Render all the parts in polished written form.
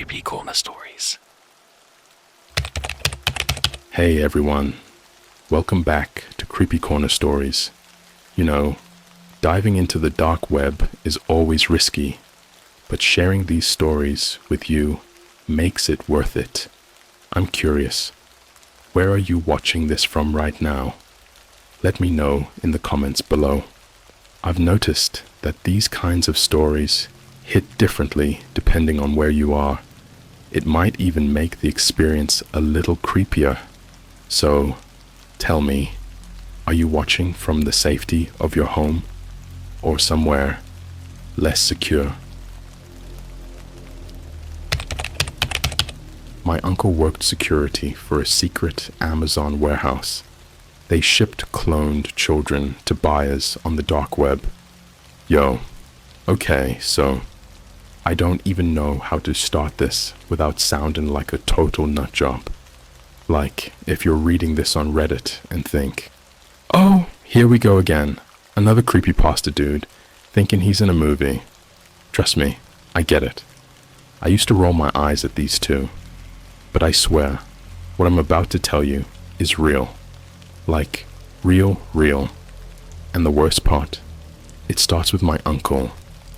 CreepyCorner stories. Hey everyone, welcome back to CreepyCorner stories. You know, diving into the dark web is always risky, but sharing these stories with you makes it worth it. I'm curious, where are you watching this from right now? Let me know in the comments below. I've noticed that these kinds of stories hit differently depending on where you are. It might even make the experience a little creepier. So, tell me, are you watching from the safety of your home or somewhere less secure? My uncle worked security for a secret Amazon warehouse. They shipped cloned children to buyers on the dark web. Okay, so I don't even know how to start this without sounding like a total nutjob. Like if you're reading this on Reddit and think, oh, here we go again, another creepypasta dude thinking he's in a movie. Trust me, I get it. I used to roll my eyes at these too. But I swear, what I'm about to tell you is real. Like, real. And the worst part, it starts with my uncle,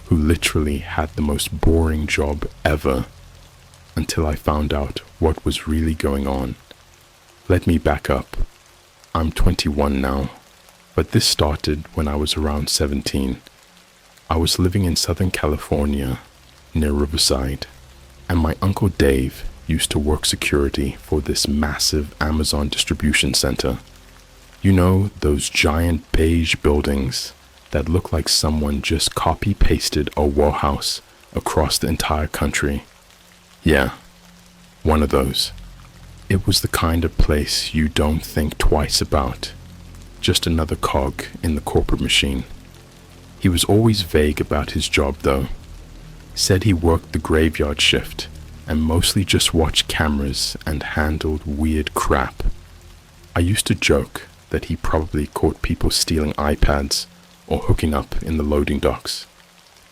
who literally had the most boring job ever, until I found out what was really going on. Let me back up. I'm 21 now, but this started when I was around 17. I was living in Southern California, near Riverside, and my Uncle Dave used to work security for this massive Amazon distribution center. You know, those giant beige buildings that look like someone just copy-pasted a warehouse across the entire country. Yeah, one of those. It was the kind of place you don't think twice about. Just another cog in the corporate machine. He was always vague about his job though. Said he worked the graveyard shift and mostly just watched cameras and handled weird crap. I used to joke that he probably caught people stealing iPads or hooking up in the loading docks.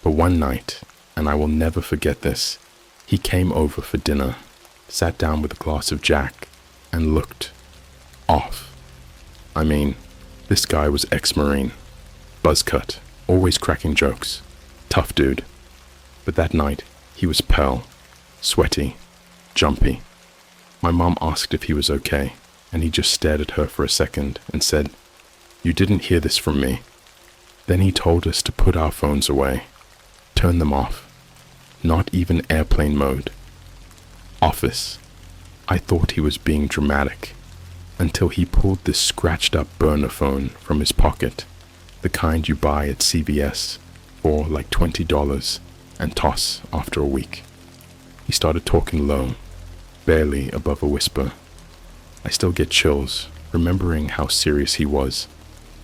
But one night, and I will never forget this, he came over for dinner, sat down with a glass of Jack, and looked off. I mean, this guy was ex-Marine, buzzcut, always cracking jokes, tough dude. But that night, he was pale, sweaty, jumpy. My mom asked if he was okay, and he just stared at her for a second and said, "You didn't hear this from me." Then he told us to put our phones away, turn them off, not even airplane mode. Office. I thought he was being dramatic, until he pulled this scratched up burner phone from his pocket, the kind you buy at CVS for like $20 and toss after a week. He started talking low, barely above a whisper. I still get chills, remembering how serious he was.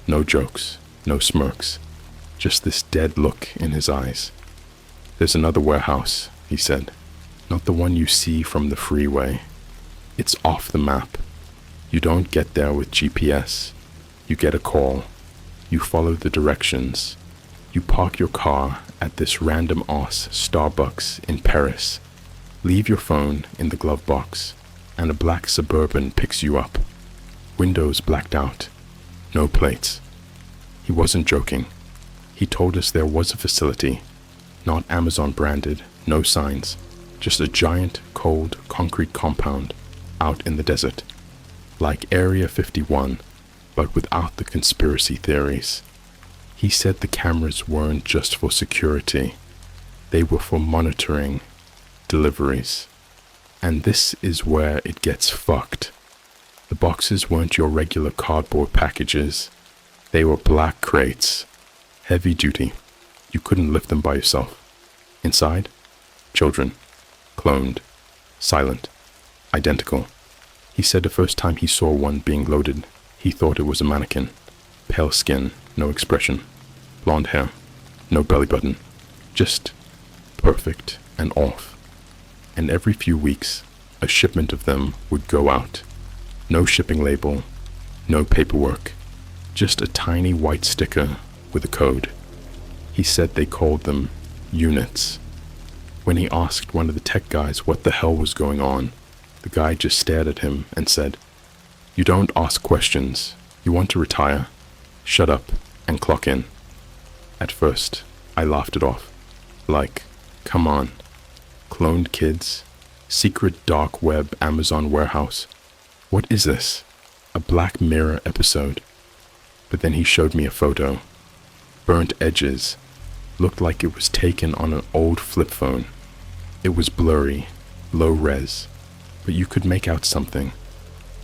No jokes, no smirks, just this dead look in his eyes. "There's another warehouse," he said. "Not the one you see from the freeway. It's off the map. You don't get there with GPS. You get a call. You follow the directions. You park your car at this random-ass Starbucks in Paris. Leave your phone in the glove box, and a black Suburban picks you up. Windows blacked out. No plates." He wasn't joking. He told us there was a facility, not Amazon branded, no signs, just a giant, cold, concrete compound out in the desert. Like Area 51, but without the conspiracy theories. He said the cameras weren't just for security. They were for monitoring deliveries. And this is where it gets fucked. The boxes weren't your regular cardboard packages. They were black crates, heavy duty. You couldn't lift them by yourself. Inside, children, cloned, silent, identical. He said the first time he saw one being loaded, he thought it was a mannequin. Pale skin, no expression. Blonde hair, no belly button. Just perfect and off. And every few weeks, a shipment of them would go out. No shipping label, no paperwork. Just a tiny white sticker with a code. He said they called them units. When he asked one of the tech guys what the hell was going on, the guy just stared at him and said, "You don't ask questions. You want to retire? Shut up and clock in." At first, I laughed it off. Like, come on. Cloned kids? Secret dark web Amazon warehouse? What is this? A Black Mirror episode? But then he showed me a photo. Burnt edges. Looked like it was taken on an old flip phone. It was blurry, low res, but you could make out something.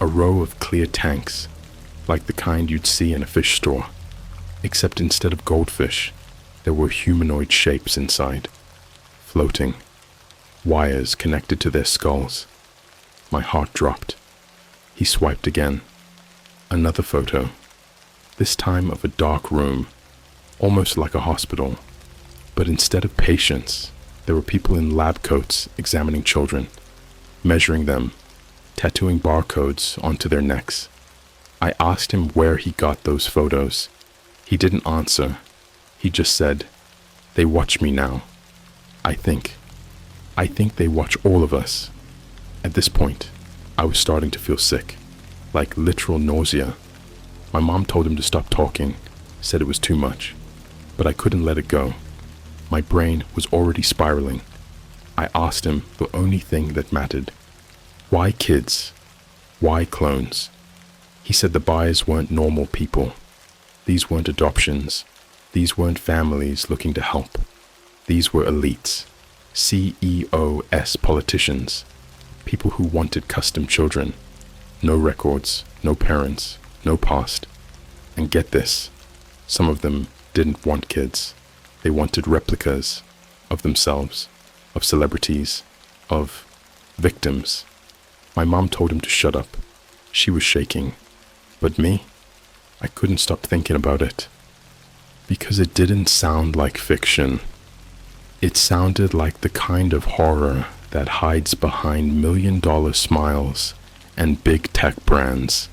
A row of clear tanks, like the kind you'd see in a fish store. Except instead of goldfish, there were humanoid shapes inside, floating, wires connected to their skulls. My heart dropped. He swiped again. Another photo, this time of a dark room, almost like a hospital, but instead of patients, there were people in lab coats examining children, measuring them, tattooing barcodes onto their necks. I asked him where he got those photos. He didn't answer. He just said, "They watch me now. I think they watch all of us." At this point, I was starting to feel sick, like literal nausea. My mom told him to stop talking, said it was too much, but I couldn't let it go. My brain was already spiraling. I asked him the only thing that mattered. Why kids? Why clones? He said the buyers weren't normal people. These weren't adoptions. These weren't families looking to help. These were elites, CEOs politicians, people who wanted custom children. No records, no parents, no past. And get this, some of them didn't want kids. They wanted replicas of themselves, of celebrities, of victims. My mom told him to shut up. She was shaking. But me? I couldn't stop thinking about it. Because it didn't sound like fiction. It sounded like the kind of horror that hides behind million-dollar smiles and big tech brands.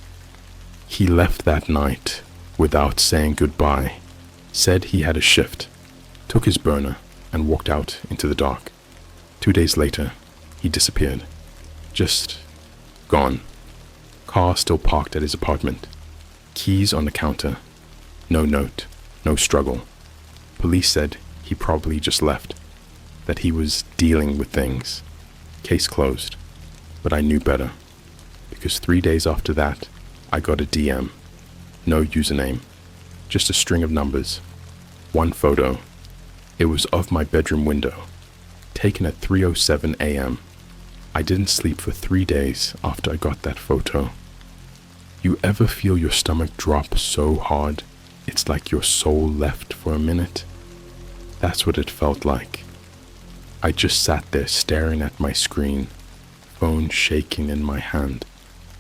He left that night without saying goodbye, said he had a shift, took his burner, and walked out into the dark. 2 days later, he disappeared. Just gone. Car still parked at his apartment. Keys on the counter. No note. No struggle. Police said he probably just left, that he was dealing with things. Case closed. But I knew better, because 3 days after that, I got a DM. No username, just a string of numbers. One photo. It was of my bedroom window, taken at 3:07 a.m. I didn't sleep for 3 days after I got that photo. You ever feel your stomach drop so hard, it's like your soul left for a minute? That's what it felt like. I just sat there staring at my screen, phone shaking in my hand,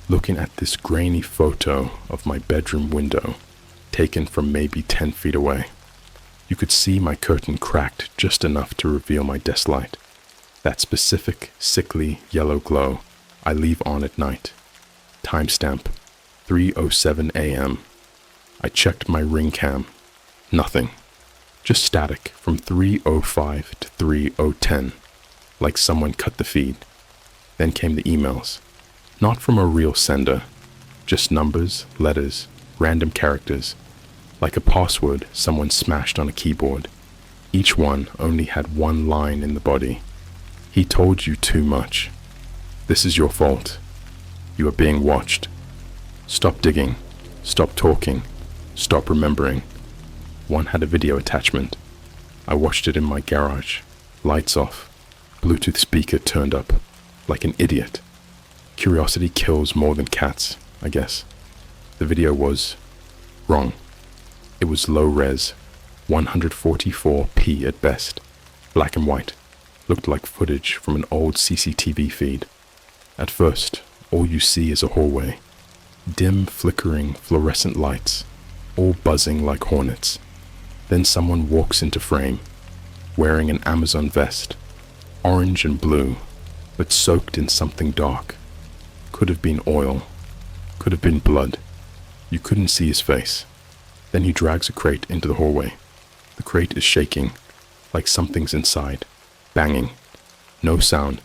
looking at this grainy photo of my bedroom window, taken from maybe 10 feet away. You could see my curtain cracked just enough to reveal my desk light, that specific, sickly yellow glow I leave on at night. Timestamp, 3:07 a.m. I checked my ring cam. Nothing. Just static from 3:05 to 3:10, like someone cut the feed. Then came the emails. Not from a real sender, just numbers, letters, random characters, like a password someone smashed on a keyboard. Each one only had one line in the body. He told you too much. This is your fault. You are being watched. Stop digging. Stop talking. Stop remembering. One had a video attachment. I watched it in my garage. Lights off. Bluetooth speaker turned up. Like an idiot. Curiosity kills more than cats, I guess. The video was wrong. It was low res, 144p at best, black and white, looked like footage from an old CCTV feed. At first, all you see is a hallway, dim flickering fluorescent lights, all buzzing like hornets. Then someone walks into frame, wearing an Amazon vest, orange and blue, but soaked in something dark. Could have been oil, could have been blood. You couldn't see his face. Then he drags a crate into the hallway. The crate is shaking, like something's inside, banging. No sound,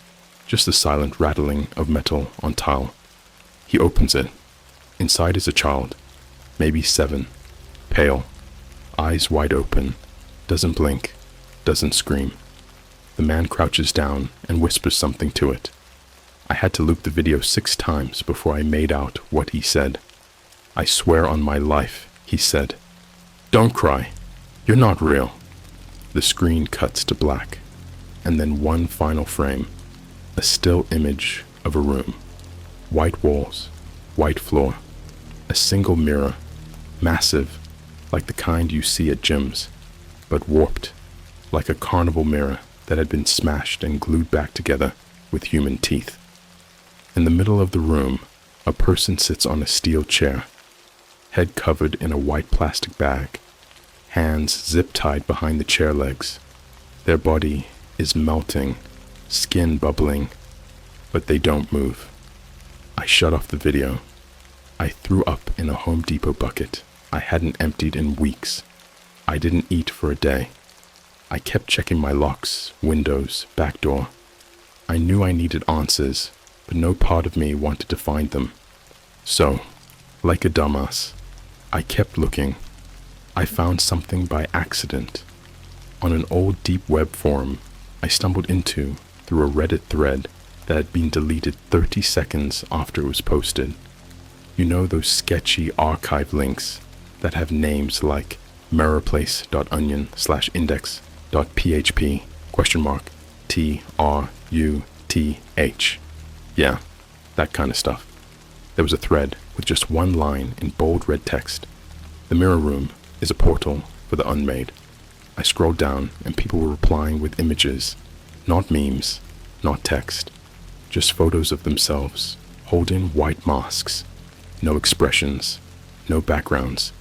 just the silent rattling of metal on tile. He opens it. Inside is a child, maybe 7, pale, eyes wide open, doesn't blink, doesn't scream. The man crouches down and whispers something to it. I had to loop the video 6 times before I made out what he said. I swear on my life, he said. Don't cry. You're not real. The screen cuts to black, and then one final frame, a still image of a room. White walls, white floor, a single mirror, massive, like the kind you see at gyms, but warped, like a carnival mirror that had been smashed and glued back together with human teeth. In the middle of the room, a person sits on a steel chair, head covered in a white plastic bag, hands zip-tied behind the chair legs. Their body is melting, skin bubbling, but they don't move. I shut off the video. I threw up in a Home Depot bucket I hadn't emptied in weeks. I didn't eat for a day. I kept checking my locks, windows, back door. I knew I needed answers, but no part of me wanted to find them. So, like a dumbass, I kept looking. I found something by accident. On an old deep web forum I stumbled into through a Reddit thread that had been deleted 30 seconds after it was posted. You know those sketchy archive links that have names like mirrorplace.onion/index.php $TRUTH. Yeah, that kind of stuff. There was a thread with just one line in bold red text. The mirror room is a portal for the unmade. I scrolled down and people were replying with images, not memes, not text, just photos of themselves holding white masks. No expressions, no backgrounds,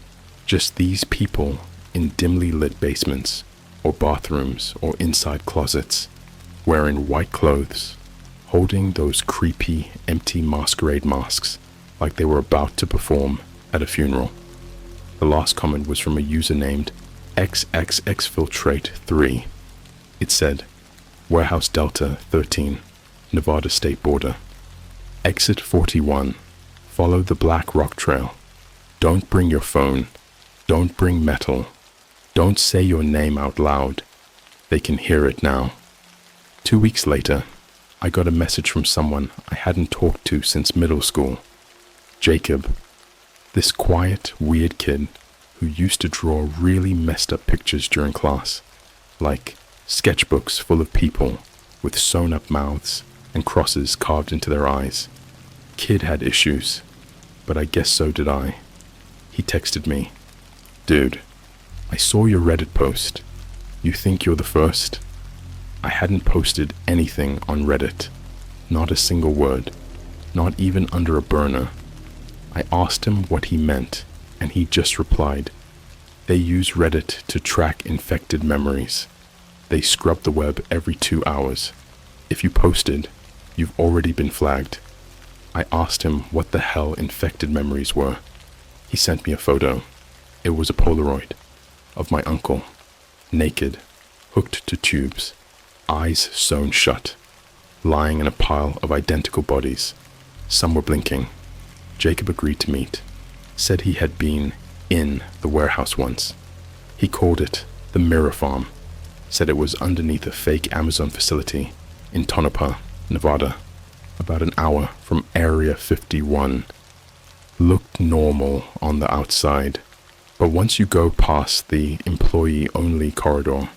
just these people in dimly lit basements or bathrooms or inside closets, wearing white clothes, holding those creepy, empty masquerade masks like they were about to perform at a funeral. The last comment was from a user named XXXFiltrate3. It said, Warehouse Delta 13, Nevada State Border. Exit 41. Follow the Black Rock Trail. Don't bring your phone. Don't bring metal. Don't say your name out loud. They can hear it now. 2 weeks later, I got a message from someone I hadn't talked to since middle school. Jacob, this quiet, weird kid who used to draw really messed up pictures during class, like sketchbooks full of people with sewn up mouths and crosses carved into their eyes. Kid had issues, but I guess so did I. He texted me, Dude, I saw your Reddit post. You think you're the first? I hadn't posted anything on Reddit. Not a single word. Not even under a burner. I asked him what he meant, and he just replied, They use Reddit to track infected memories. They scrub the web every 2 hours. If you posted, you've already been flagged. I asked him what the hell infected memories were. He sent me a photo. It was a Polaroid of my uncle, naked, hooked to tubes, eyes sewn shut, lying in a pile of identical bodies. Some were blinking. Jacob agreed to meet, said he had been in the warehouse once. He called it the Mirror Farm, said it was underneath a fake Amazon facility in Tonopah, Nevada, about an hour from Area 51. Looked normal on the outside, but once you go past the employee-only corridor,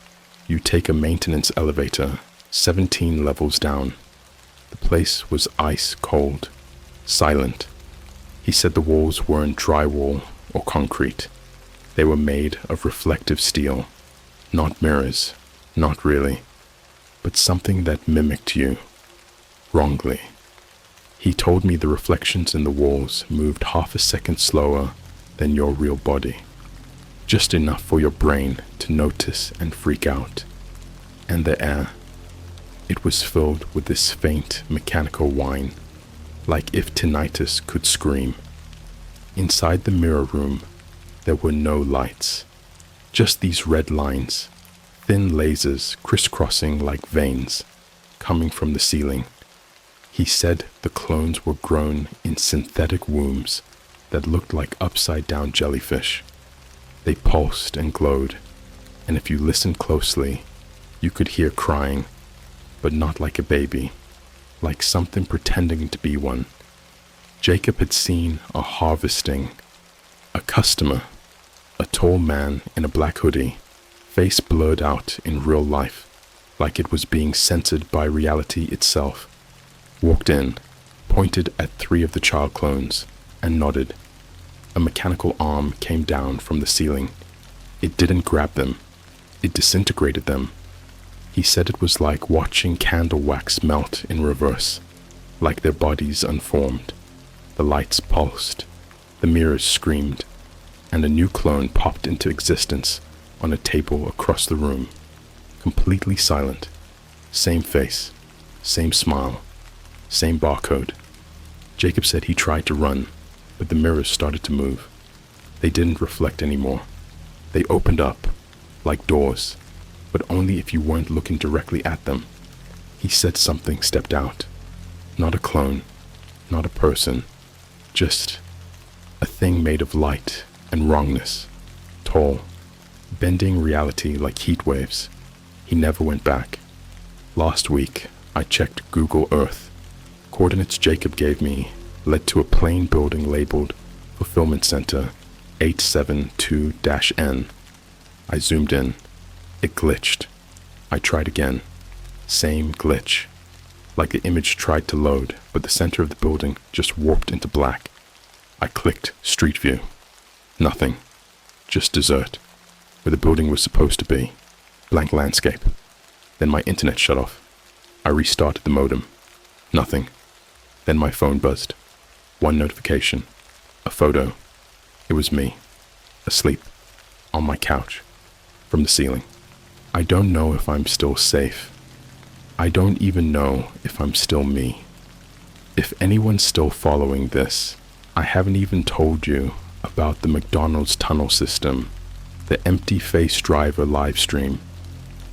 you take a maintenance elevator 17 levels down. The place was ice cold, silent. He said the walls weren't drywall or concrete. They were made of reflective steel, not mirrors, not really, but something that mimicked you, wrongly. He told me the reflections in the walls moved half a second slower than your real body, just enough for your brain to notice and freak out. And the air, it was filled with this faint mechanical whine, like if tinnitus could scream. Inside the mirror room, there were no lights, just these red lines, thin lasers crisscrossing like veins. coming from the ceiling. He said the clones were grown in synthetic wombs that looked like upside-down jellyfish. They pulsed and glowed, and if you listened closely, you could hear crying, but not like a baby, like something pretending to be one. Jacob had seen a harvesting, a customer, a tall man in a black hoodie, face blurred out in real life, like it was being censored by reality itself, walked in, pointed at 3 of the child clones, and nodded. A mechanical arm came down from the ceiling. It didn't grab them. It disintegrated them. He said it was like watching candle wax melt in reverse, like their bodies unformed. The lights pulsed. The mirrors screamed. And a new clone popped into existence on a table across the room, completely silent. Same face, same smile, same barcode. Jacob said he tried to run, but the mirrors started to move. They didn't reflect anymore. They opened up, like doors, but only if you weren't looking directly at them. He said something stepped out. Not a clone, not a person, just a thing made of light and wrongness, tall, bending reality like heat waves. He never went back. Last week, I checked Google Earth. Coordinates Jacob gave me led to a plain building labeled Fulfillment Center 872-N. I zoomed in. It glitched. I tried again. Same glitch. Like the image tried to load, but the center of the building just warped into black. I clicked Street View. Nothing. Just desert. Where the building was supposed to be. Blank landscape. Then my internet shut off. I restarted the modem. Nothing. Then my phone buzzed. One notification. A photo. It was me. Asleep. On my couch. From the ceiling. I don't know if I'm still safe. I don't even know if I'm still me. If anyone's still following this, I haven't even told you about the McDonald's tunnel system, the empty-face driver live stream,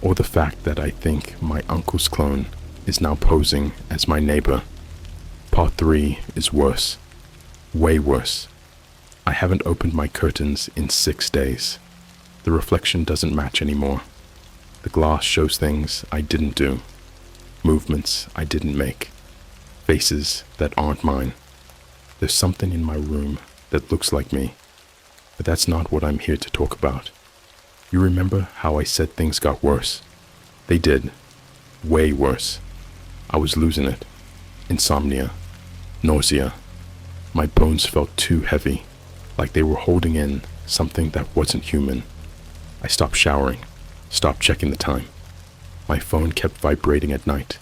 or the fact that I think my uncle's clone is now posing as my neighbor. Part 3 is worse. Way worse. I haven't opened my curtains in 6 days. The reflection doesn't match anymore. The glass shows things I didn't do. Movements I didn't make. Faces that aren't mine. There's something in my room that looks like me, but that's not what I'm here to talk about. You remember how I said things got worse? They did. Way worse. I was losing it. Insomnia. Nausea. My bones felt too heavy, like they were holding in something that wasn't human. I stopped showering, stopped checking the time. My phone kept vibrating at night.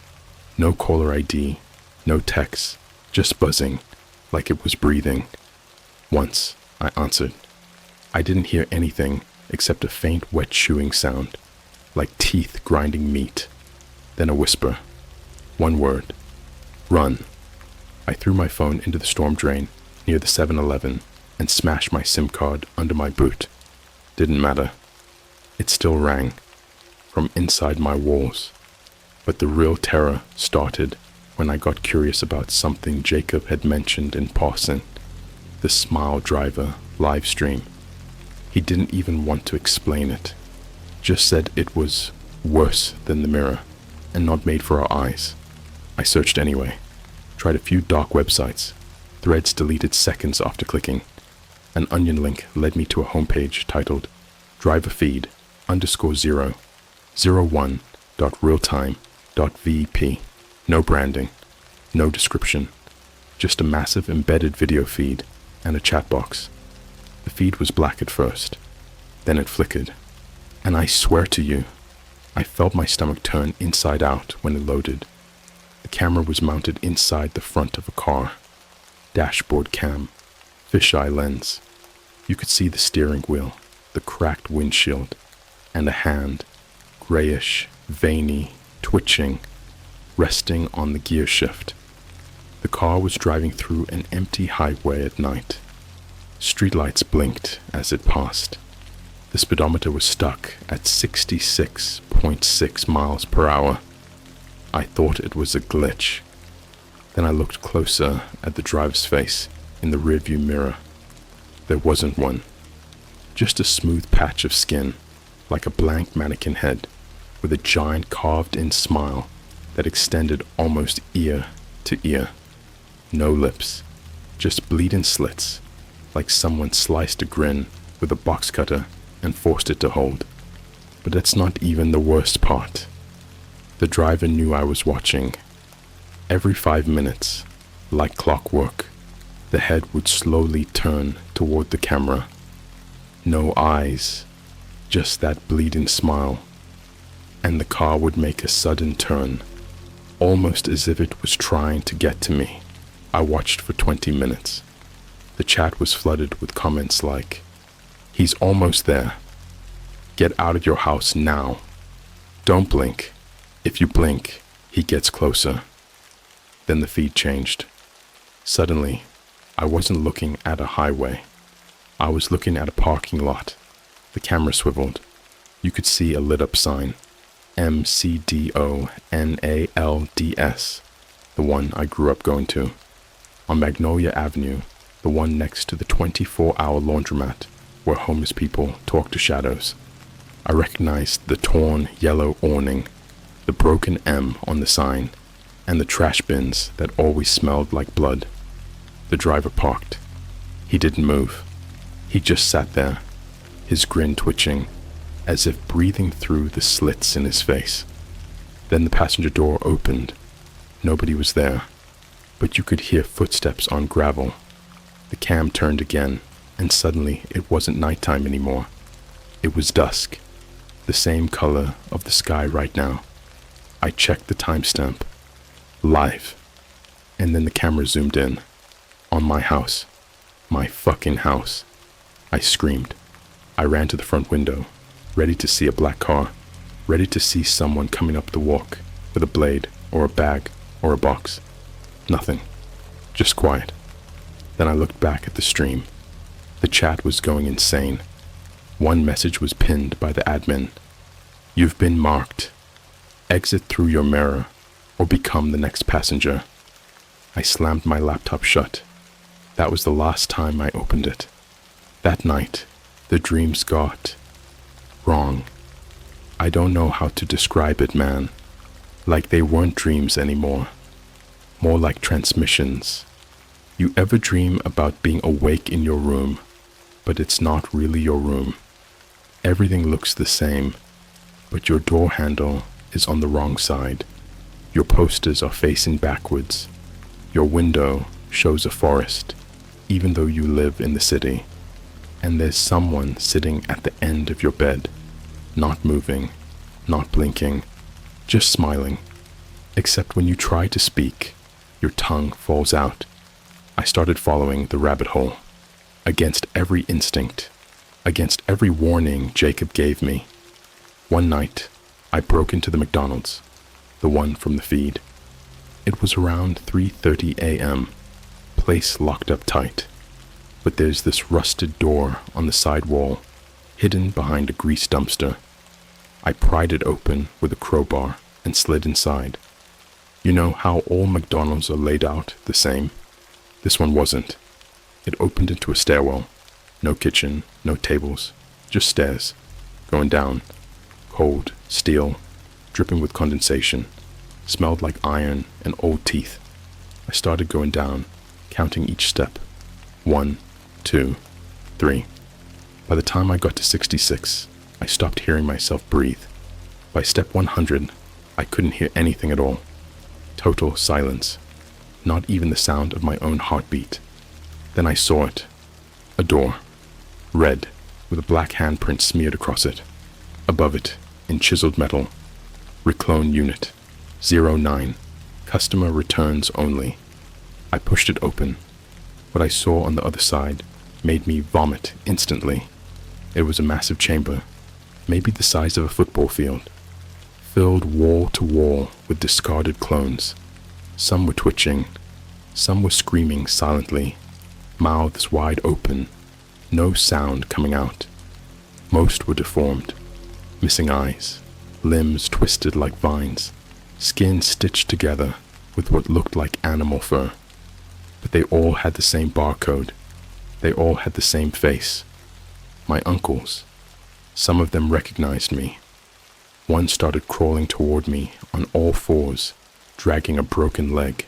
No caller ID, no texts, just buzzing, like it was breathing. Once, I answered. I didn't hear anything except a faint wet chewing sound, like teeth grinding meat. Then a whisper. One word. Run. I threw my phone into the storm drain near the 7-Eleven and smashed my SIM card under my boot. Didn't matter. It still rang from inside my walls. But the real terror started when I got curious about something Jacob had mentioned in passing. The Smile Driver live stream. He didn't even want to explain it. Just said it was worse than the mirror and not made for our eyes. I searched anyway. Tried a few dark websites. Threads deleted seconds after clicking. An onion link led me to a homepage titled driverfeed_001.realtime.vep. No branding, no description, just a massive embedded video feed and a chat box. The feed was black at first, then it flickered, and I swear to you, I felt my stomach turn inside out when it loaded. The camera was mounted inside the front of a car. Dashboard cam, fisheye lens. You could see the steering wheel, the cracked windshield, and a hand, grayish, veiny, twitching, resting on the gear shift. The car was driving through an empty highway at night. Streetlights blinked as it passed. The speedometer was stuck at 66.6 miles per hour. I thought it was a glitch. Then I looked closer at the driver's face in the rearview mirror. There wasn't one. Just a smooth patch of skin, like a blank mannequin head, with a giant carved-in smile that extended almost ear to ear. No lips, just bleeding slits, like someone sliced a grin with a box cutter and forced it to hold. But that's not even the worst part. The driver knew I was watching. Every 5 minutes, like clockwork, the head would slowly turn toward the camera. No eyes, just that bleeding smile. And the car would make a sudden turn, almost as if it was trying to get to me. I watched for 20 minutes. The chat was flooded with comments like, "He's almost there. Get out of your house now. Don't blink. If you blink, he gets closer." Then the feed changed. Suddenly, I wasn't looking at a highway. I was looking at a parking lot. The camera swiveled. You could see a lit-up sign, MCDONALDS, the one I grew up going to. On Magnolia Avenue, the one next to the 24-hour laundromat where homeless people talk to shadows. I recognized the torn yellow awning, the broken M on the sign, and the trash bins that always smelled like blood. The driver parked. He didn't move. He just sat there, his grin twitching, as if breathing through the slits in his face. Then the passenger door opened. Nobody was there, but you could hear footsteps on gravel. The cam turned again, and suddenly it wasn't nighttime anymore. It was dusk, the same color of the sky right now. I checked the timestamp. Live. And then the camera zoomed in. On my house. My fucking house. I screamed. I ran to the front window, ready to see a black car, ready to see someone coming up the walk with a blade or a bag or a box. Nothing. Just quiet. Then I looked back at the stream. The chat was going insane. One message was pinned by the admin. "You've been marked. Exit through your mirror or become the next passenger." I slammed my laptop shut. That was the last time I opened it. That night, the dreams got wrong. I don't know how to describe it, man. Like they weren't dreams anymore. More like transmissions. You ever dream about being awake in your room, but it's not really your room? Everything looks the same, but your door handle is on the wrong side. Your posters are facing backwards. Your window shows a forest, even though you live in the city. And there's someone sitting at the end of your bed, not moving, not blinking, just smiling. Except when you try to speak, your tongue falls out. I started following the rabbit hole, against every instinct, against every warning Jacob gave me. One night, I broke into the McDonald's, the one from the feed. It was around 3:30 a.m., place locked up tight. But there's this rusted door on the side wall, hidden behind a grease dumpster. I pried it open with a crowbar and slid inside. You know how all McDonald's are laid out the same? This one wasn't. It opened into a stairwell. No kitchen, no tables, just stairs. Going down. Cold, steel, dripping with condensation. Smelled like iron and old teeth. I started going down, counting each step. 1, 2, 3. By the time I got to 66, I stopped hearing myself breathe. By step 100, I couldn't hear anything at all. Total silence. Not even the sound of my own heartbeat. Then I saw it. A door. Red, with a black handprint smeared across it. Above it, in chiseled metal, Reclone Unit 09. Customer returns only. I pushed it open. What I saw on the other side made me vomit instantly. It was a massive chamber, maybe the size of a football field, filled wall to wall with discarded clones. Some were twitching, some were screaming silently, mouths wide open, no sound coming out. Most were deformed, missing eyes, limbs twisted like vines, skin stitched together with what looked like animal fur. But they all had the same barcode. They all had the same face. My uncles. Some of them recognized me. One started crawling toward me on all fours, dragging a broken leg.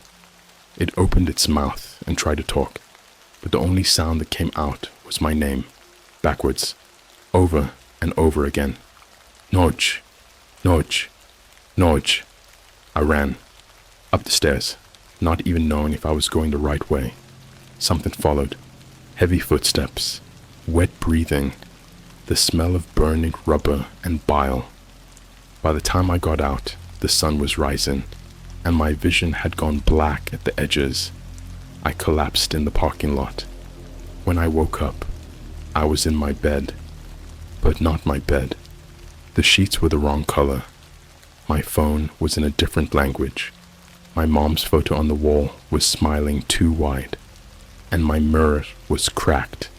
It opened its mouth and tried to talk, but the only sound that came out was my name, backwards, over and over again. Noj, Noj, Noj. I ran, up the stairs, not even knowing if I was going the right way. Something followed. Heavy footsteps, wet breathing, the smell of burning rubber and bile. By the time I got out, the sun was rising, and my vision had gone black at the edges. I collapsed in the parking lot. When I woke up, I was in my bed, but not my bed. The sheets were the wrong color. My phone was in a different language. My mom's photo on the wall was smiling too wide, and my mirror was cracked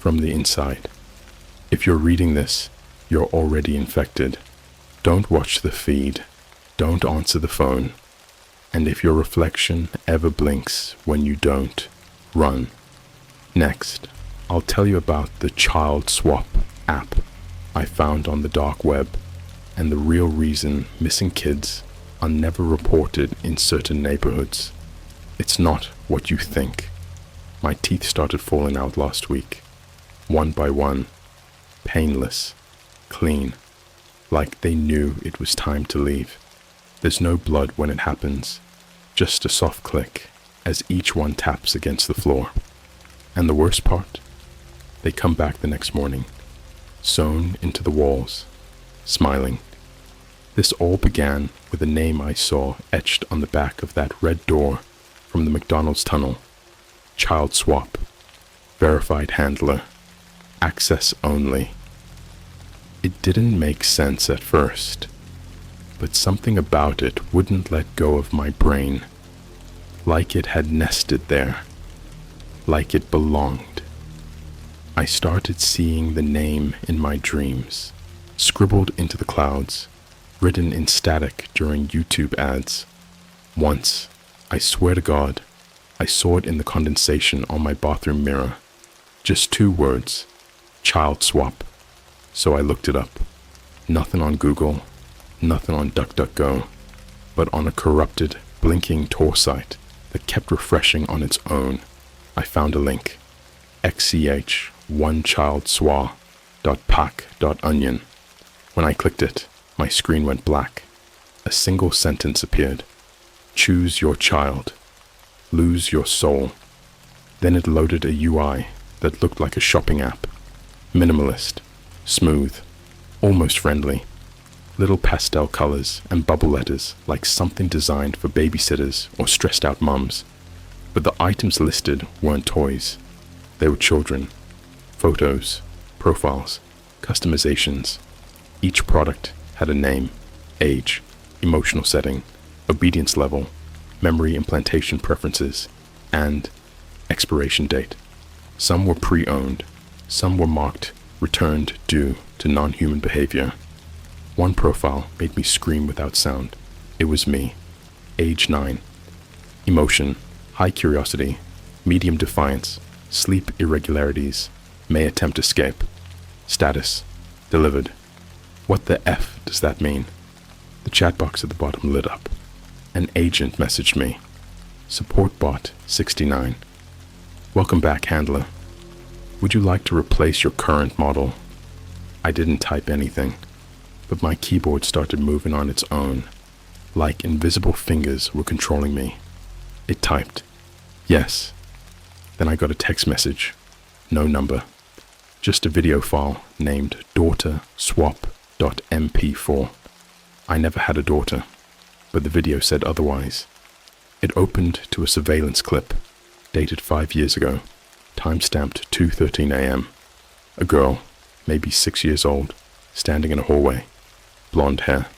from the inside. If you're reading this, you're already infected. Don't watch the feed. Don't answer the phone. And if your reflection ever blinks when you don't, run. Next, I'll tell you about the Child Swap app I found on the dark web, and the real reason missing kids are never reported in certain neighborhoods. It's not what you think. My teeth started falling out last week, one by one, painless, clean, like they knew it was time to leave. There's no blood when it happens, just a soft click as each one taps against the floor. And the worst part? They come back the next morning, sewn into the walls, smiling. This all began with a name I saw etched on the back of that red door from the McDonald's tunnel. Child Swap, verified handler, access only. It didn't make sense at first, but something about it wouldn't let go of my brain, like it had nested there, like it belonged. I started seeing the name in my dreams, scribbled into the clouds, written in static during YouTube ads. Once, I swear to God, I saw it in the condensation on my bathroom mirror. Just 2 words, Child Swap. So I looked it up. Nothing on Google, nothing on DuckDuckGo, but on a corrupted, blinking Tor site that kept refreshing on its own, I found a link. xch1childswa.pack.onion. When I clicked it, my screen went black. A single sentence appeared. Choose your child. Lose your soul. Then it loaded a UI that looked like a shopping app. Minimalist, smooth, almost friendly. Little pastel colors and bubble letters like something designed for babysitters or stressed out mums. But the items listed weren't toys. They were children. Photos, profiles, customizations. Each product had a name, age, emotional setting, obedience level, memory implantation preferences, and expiration date. Some were pre-owned, some were marked returned due to non-human behavior. One profile made me scream without sound. It was me, age 9. Emotion, high curiosity, medium defiance, sleep irregularities, may attempt escape. Status, delivered. What the F does that mean? The chat box at the bottom lit up. An agent messaged me. Support bot 69. Welcome back, handler. Would you like to replace your current model? I didn't type anything, but my keyboard started moving on its own, like invisible fingers were controlling me. It typed, yes. Then I got a text message, no number, just a video file named daughter-swap.mp4. I never had a daughter, but the video said otherwise. It opened to a surveillance clip, dated 5 years ago, time-stamped 2:13 a.m. A girl, maybe 6 years old, standing in a hallway, blonde hair,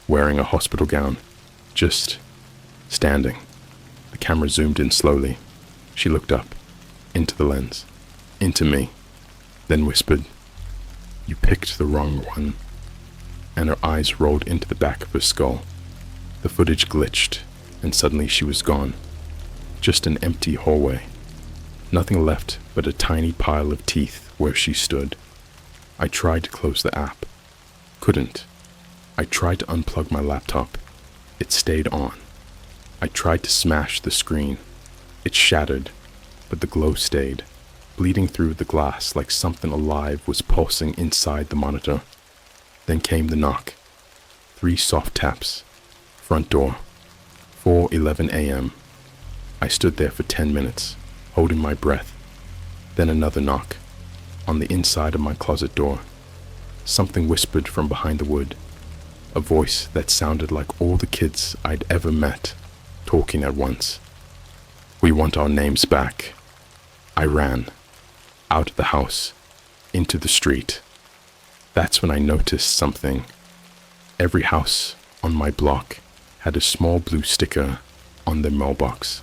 wearing a hospital gown, just standing. The camera zoomed in slowly. She looked up, into the lens, into me, then whispered, "You picked the wrong one," and her eyes rolled into the back of her skull. The footage glitched, and suddenly she was gone. Just an empty hallway. Nothing left but a tiny pile of teeth where she stood. I tried to close the app. Couldn't. I tried to unplug my laptop. It stayed on. I tried to smash the screen. It shattered, but the glow stayed, bleeding through the glass like something alive was pulsing inside the monitor. Then came the knock. 3 soft taps. Front door. 4:11 a.m. I stood there for 10 minutes, holding my breath. Then another knock. On the inside of my closet door. Something whispered from behind the wood. A voice that sounded like all the kids I'd ever met, talking at once. "We want our names back." I ran. Out of the house. Into the street. That's when I noticed something. Every house on my block had a small blue sticker on their mailbox.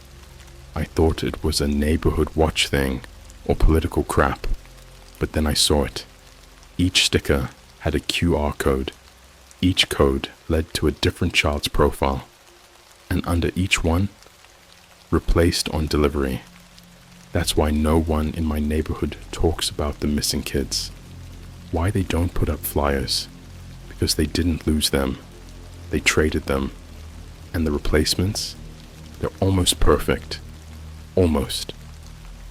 I thought it was a neighborhood watch thing or political crap, but then I saw it. Each sticker had a QR code. Each code led to a different child's profile, and under each one, replaced on delivery. That's why no one in my neighborhood talks about the missing kids. Why they don't put up flyers? Because they didn't lose them. They traded them. And the replacements? They're almost perfect. Almost.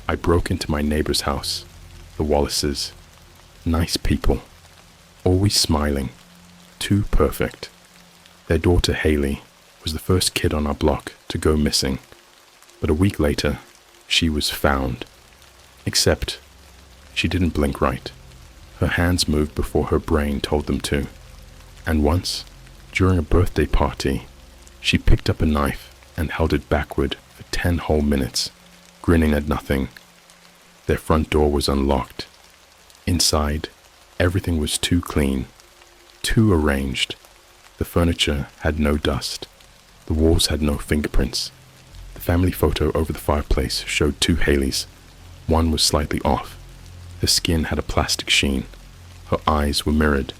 I broke into my neighbor's house, the Wallaces. Nice people. Always smiling. Too perfect. Their daughter Haley was the first kid on our block to go missing. But a week later, she was found. Except, she didn't blink right. Her hands moved before her brain told them to. And once, during a birthday party, she picked up a knife and held it backward for 10 whole minutes, grinning at nothing. Their front door was unlocked. Inside, everything was too clean, too arranged. The furniture had no dust. The walls had no fingerprints. The family photo over the fireplace showed 2 Haleys. One was slightly off. Her skin had a plastic sheen. Her eyes were mirrored.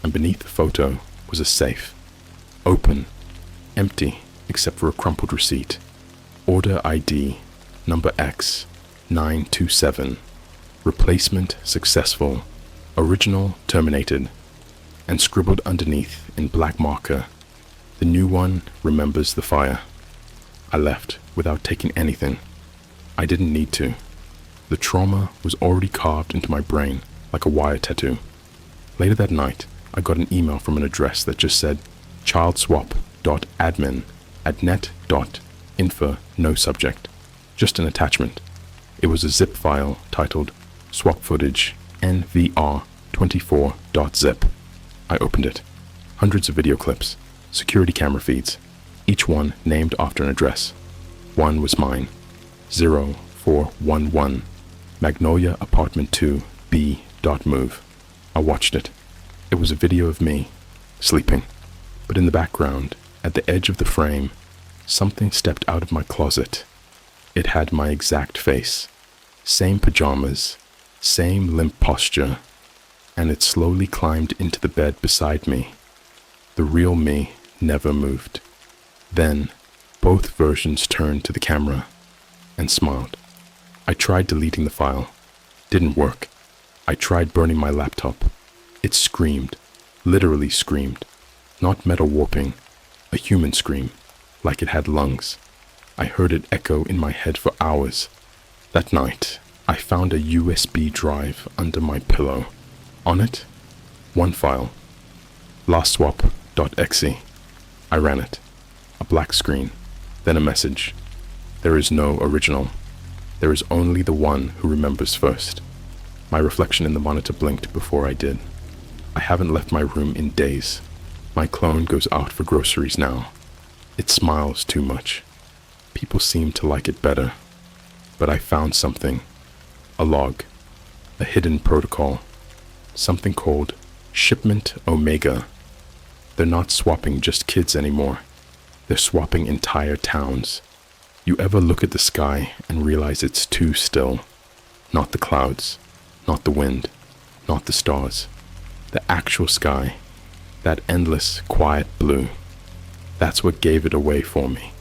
And beneath the photo was a safe. Open. Empty, except for a crumpled receipt. Order ID, number X, 927. Replacement successful. Original terminated. And scribbled underneath in black marker, the new one remembers the fire. I left without taking anything. I didn't need to. The trauma was already carved into my brain like a wire tattoo. Later that night, I got an email from an address that just said childswap.admin@net.info, no subject. Just an attachment. It was a zip file titled swap footage nvr24.zip. I opened it. Hundreds of video clips, security camera feeds, each one named after an address. One was mine, 0411, Magnolia Apartment 2, B.move. I watched it. It was a video of me, sleeping. But in the background, at the edge of the frame, something stepped out of my closet. It had my exact face, same pajamas, same limp posture, and it slowly climbed into the bed beside me. The real me never moved. Then, both versions turned to the camera and smiled. I tried deleting the file. Didn't work. I tried burning my laptop. It screamed, literally screamed. Not metal warping, a human scream, like it had lungs. I heard it echo in my head for hours. That night, I found a USB drive under my pillow. On it, one file, lastswap.exe. I ran it. A black screen, then a message. There is no original. There is only the one who remembers first. My reflection in the monitor blinked before I did. I haven't left my room in days. My clone goes out for groceries now. It smiles too much. People seem to like it better. But I found something. A log. A hidden protocol. Something called Shipment Omega. They're not swapping just kids anymore. They're swapping entire towns. You ever look at the sky and realize it's too still? Not the clouds, not the wind, not the stars. The actual sky, that endless, quiet blue. That's what gave it away for me.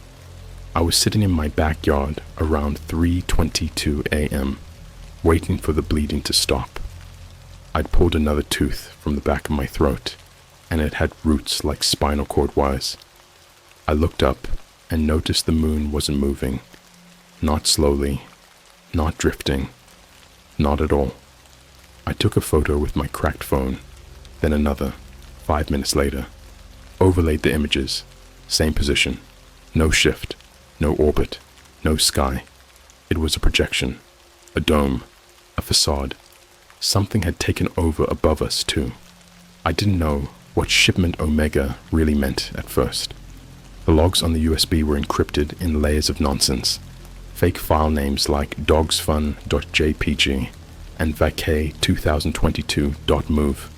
I was sitting in my backyard around 3:22 a.m., waiting for the bleeding to stop. I'd pulled another tooth from the back of my throat, and it had roots like spinal cord wires. I looked up and noticed the moon wasn't moving. Not slowly, not drifting, not at all. I took a photo with my cracked phone, then another, 5 minutes later. Overlaid the images, same position, no shift, no orbit, no sky. It was a projection, a dome, a facade. Something had taken over above us too. I didn't know what shipment Omega really meant at first. The logs on the USB were encrypted in layers of nonsense. Fake file names like dogsfun.jpg and vacay2022.move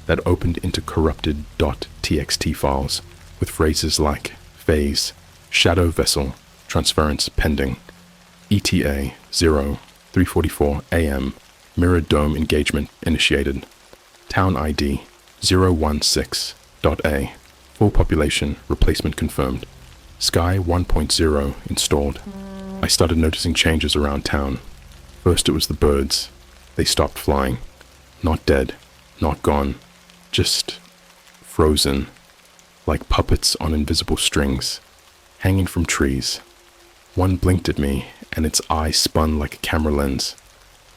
that opened into corrupted .txt files with phrases like phase, shadow vessel, transference pending, ETA 0344 AM, mirror dome engagement initiated, town ID 016.A, full population replacement confirmed, Sky 1.0 installed. I started noticing changes around town. First it was the birds. They stopped flying. Not dead, not gone, just frozen, like puppets on invisible strings, hanging from trees. One blinked at me, and its eye spun like a camera lens.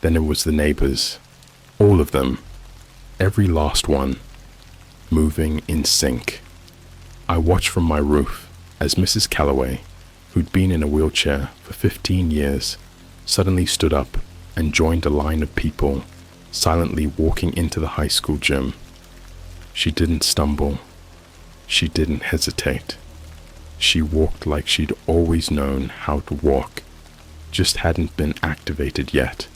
Then it was the neighbors. All of them. Every last one. Moving in sync. I watched from my roof as Mrs. Calloway, who'd been in a wheelchair for 15 years, suddenly stood up and joined a line of people silently walking into the high school gym. She didn't stumble. She didn't hesitate. She walked like she'd always known how to walk, just hadn't been activated yet.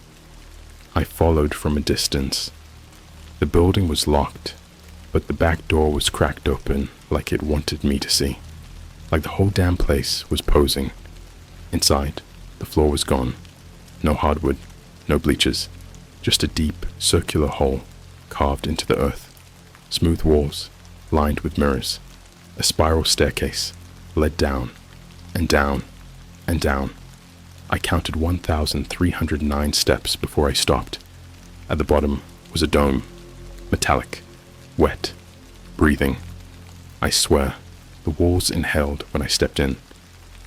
I followed from a distance. The building was locked, but the back door was cracked open like it wanted me to see. Like the whole damn place was posing. Inside, the floor was gone. No hardwood, no bleachers, just a deep, circular hole carved into the earth. Smooth walls, lined with mirrors. A spiral staircase led down, and down, and down. I counted 1,309 steps before I stopped. At the bottom was a dome, metallic, wet, breathing. I swear, the walls inhaled when I stepped in.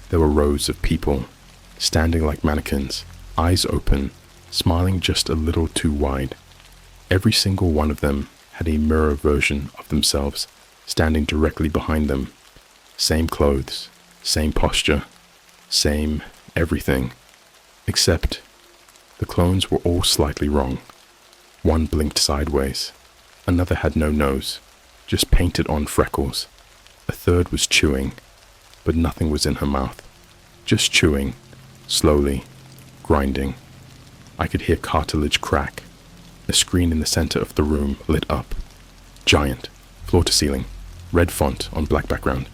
There were rows of people, standing like mannequins, eyes open, smiling just a little too wide. Every single one of them had a mirror version of themselves standing directly behind them. Same clothes, same posture, same everything. Except the clones were all slightly wrong. One blinked sideways. Another had no nose, just painted on freckles. A third was chewing, but nothing was in her mouth. Just chewing, slowly, grinding. I could hear cartilage crack. The screen in the center of the room lit up. Giant, floor to ceiling, red font on black background.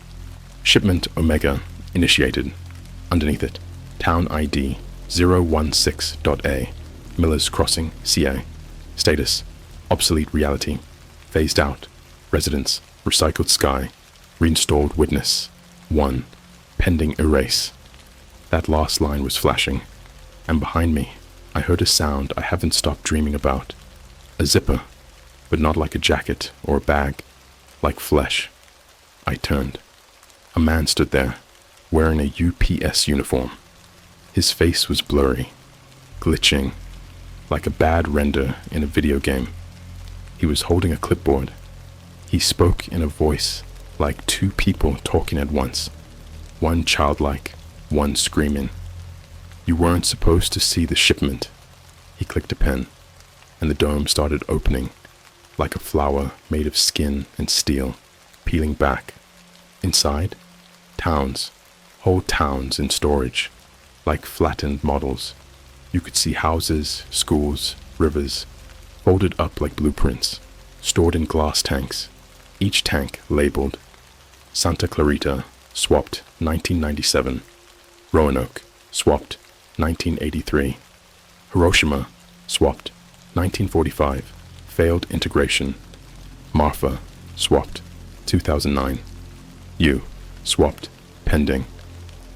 Shipment Omega initiated. Underneath it, town ID 016.A, Miller's Crossing, CA. Status, obsolete reality, phased out. Residence, recycled sky, reinstalled witness, 1, pending erase. That last line was flashing, and behind me, I heard a sound I haven't stopped dreaming about. A zipper, but not like a jacket or a bag, like flesh. I turned. A man stood there, wearing a UPS uniform. His face was blurry, glitching, like a bad render in a video game. He was holding a clipboard. He spoke in a voice like two people talking at once, one childlike, one screaming. You weren't supposed to see the shipment. He clicked a pen, and the dome started opening, like a flower made of skin and steel, peeling back. Inside, towns, whole towns in storage, like flattened models. You could see houses, schools, rivers, folded up like blueprints, stored in glass tanks, each tank labeled Santa Clarita, swapped 1997, Roanoke, swapped 1983, Hiroshima, swapped 1945, failed integration, Marfa, swapped 2009, you, Swapped. Pending.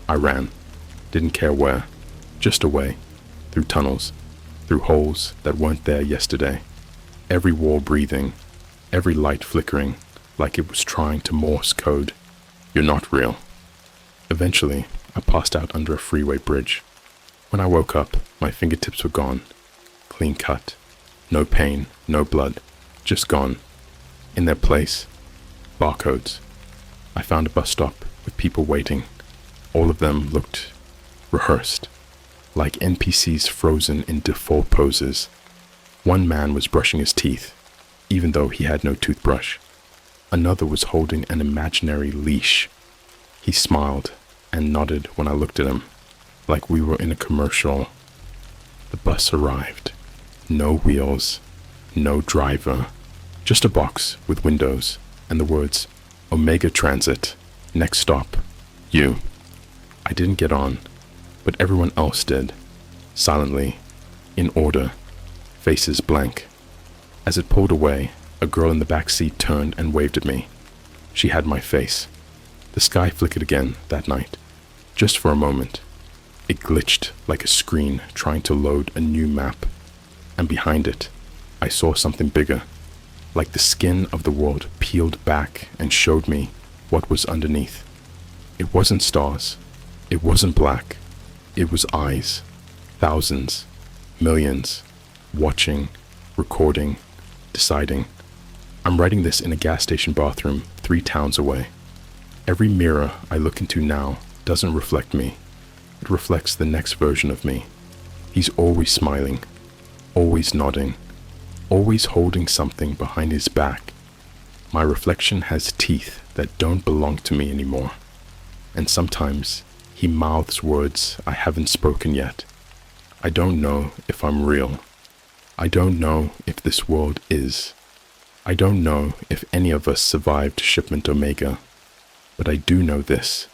I ran. Didn't care where. Just away. Through tunnels. Through holes that weren't there yesterday. Every wall breathing. Every light flickering like it was trying to Morse code. You're not real. Eventually, I passed out under a freeway bridge. When I woke up, my fingertips were gone. Clean cut. No pain, no blood. Just gone. In their place, barcodes. I found a bus stop with people waiting. All of them looked rehearsed, like NPCs frozen in default poses. One man was brushing his teeth, even though he had no toothbrush. Another was holding an imaginary leash. He smiled and nodded when I looked at him, like we were in a commercial. The bus arrived. No wheels, no driver, just a box with windows and the words, Omega Transit, next stop, you. I didn't get on, but everyone else did, silently, in order, faces blank. As it pulled away, a girl in the back seat turned and waved at me. She had my face. The sky flickered again that night, just for a moment. It glitched like a screen trying to load a new map. And behind it, I saw something bigger, like the skin of the world peeled back and showed me what was underneath. It wasn't stars. It wasn't black. It was eyes. Thousands, millions, watching, recording, deciding. I'm writing this in a gas station bathroom 3 towns away. Every mirror I look into now doesn't reflect me. It reflects the next version of me. He's always smiling, always nodding, always holding something behind his back. My reflection has teeth that don't belong to me anymore. And sometimes he mouths words I haven't spoken yet. I don't know if I'm real. I don't know if this world is. I don't know if any of us survived Shipment Omega. But I do know this.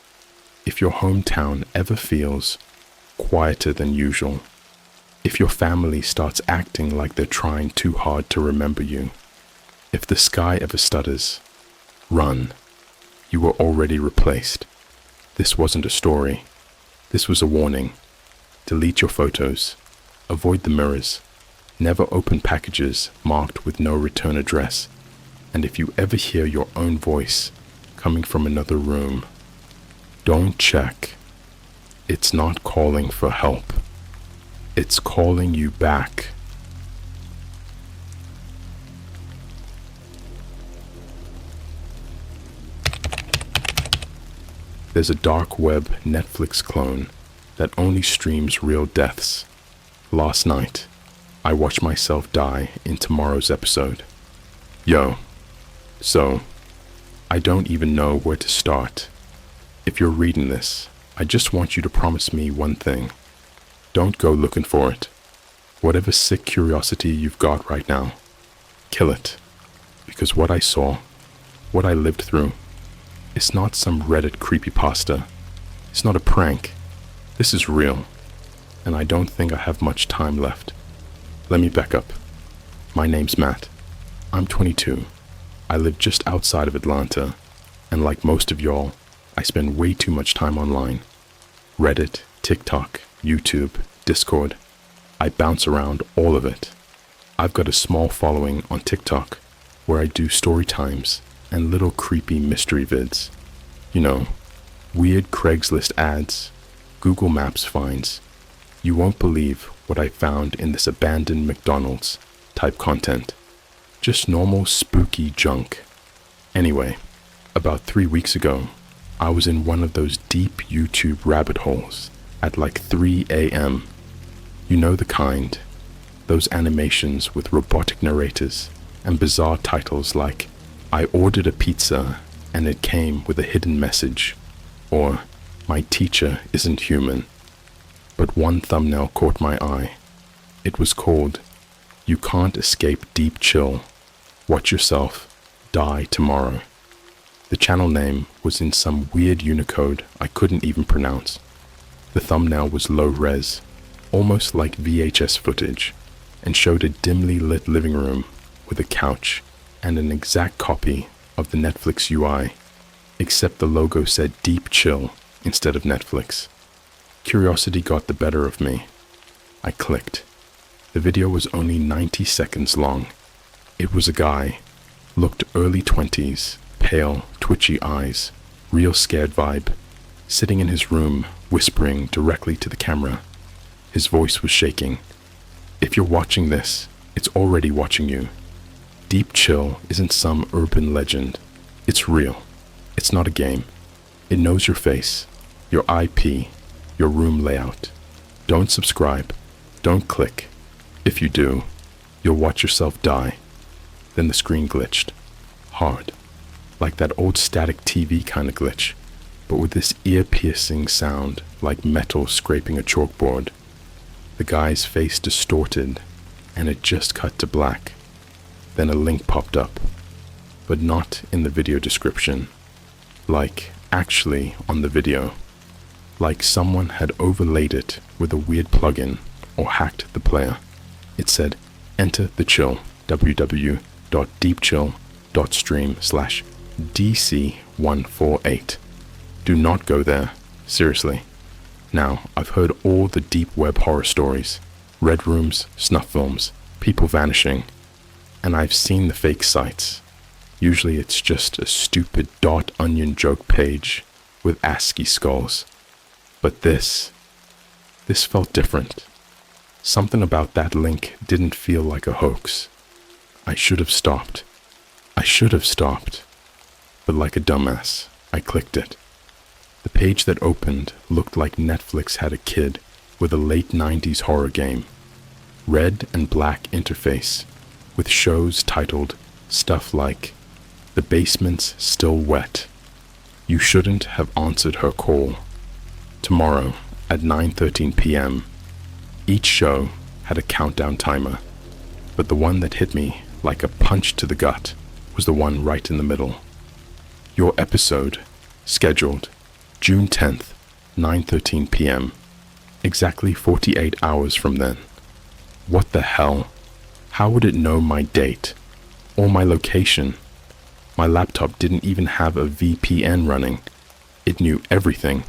If your hometown ever feels quieter than usual, if your family starts acting like they're trying too hard to remember you, if the sky ever stutters, run. You were already replaced. This wasn't a story. This was a warning. Delete your photos. Avoid the mirrors. Never open packages marked with no return address. And if you ever hear your own voice coming from another room, don't check. It's not calling for help. It's calling you back. There's a dark web Netflix clone that only streams real deaths. Last night, I watched myself die in tomorrow's episode. Yo, so, I don't even know where to start. If you're reading this, I just want you to promise me one thing. Don't go looking for it. Whatever sick curiosity you've got right now, kill it. Because what I saw, what I lived through, it's not some Reddit creepypasta. It's not a prank. This is real. And I don't think I have much time left. Let me back up. My name's Matt. I'm 22. I live just outside of Atlanta. And like most of y'all, I spend way too much time online. Reddit, TikTok, YouTube, Discord. I bounce around all of it. I've got a small following on TikTok where I do story times and little creepy mystery vids. You know, weird Craigslist ads, Google Maps finds. You won't believe what I found in this abandoned McDonald's type content. Just normal spooky junk. Anyway, about 3 weeks ago, I was in one of those deep YouTube rabbit holes at like 3 a.m. You know the kind. Those animations with robotic narrators and bizarre titles like, I ordered a pizza and it came with a hidden message, or my teacher isn't human. But one thumbnail caught my eye. It was called, You Can't Escape Deep Chill. Watch yourself die tomorrow. The channel name was in some weird Unicode I couldn't even pronounce. The thumbnail was low res, almost like VHS footage, and showed a dimly lit living room with a couch and an exact copy of the Netflix UI. except the logo said Deep Chill instead of Netflix. Curiosity got the better of me. I clicked. The video was only 90 seconds long. It was a guy, looked early 20s, pale, twitchy eyes, real scared vibe, sitting in his room, whispering directly to the camera. His voice was shaking. If you're watching this, it's already watching you. Deep Chill isn't some urban legend. It's real. It's not a game. It knows your face, your IP, your room layout. Don't subscribe. Don't click. If you do, you'll watch yourself die. Then the screen glitched. Hard. Like that old static TV kind of glitch, but with this ear-piercing sound like metal scraping a chalkboard. The guy's face distorted, and it just cut to black. Then a link popped up, but not in the video description. Like, actually on the video. Like someone had overlaid it with a weird plugin or hacked the player. It said, enter the chill, www.deepchill.stream/DC148. Do not go there, seriously. Now, I've heard all the deep web horror stories, red rooms, snuff films, people vanishing, and I've seen the fake sites. Usually it's just a stupid .onion joke page with ASCII skulls. But this felt different. Something about that link didn't feel like a hoax. I should have stopped. But like a dumbass, I clicked it. The page that opened looked like Netflix had a kid with a late 90s horror game. Red and black interface, with shows titled stuff like, The Basement's Still Wet. You shouldn't have answered her call. Tomorrow at 9:13 p.m. Each show had a countdown timer, but the one that hit me like a punch to the gut was the one right in the middle. Your episode, scheduled June 10th, 9:13 p.m. Exactly 48 hours from then. What the hell? How would it know my date? Or my location? My laptop didn't even have a VPN running. It knew everything.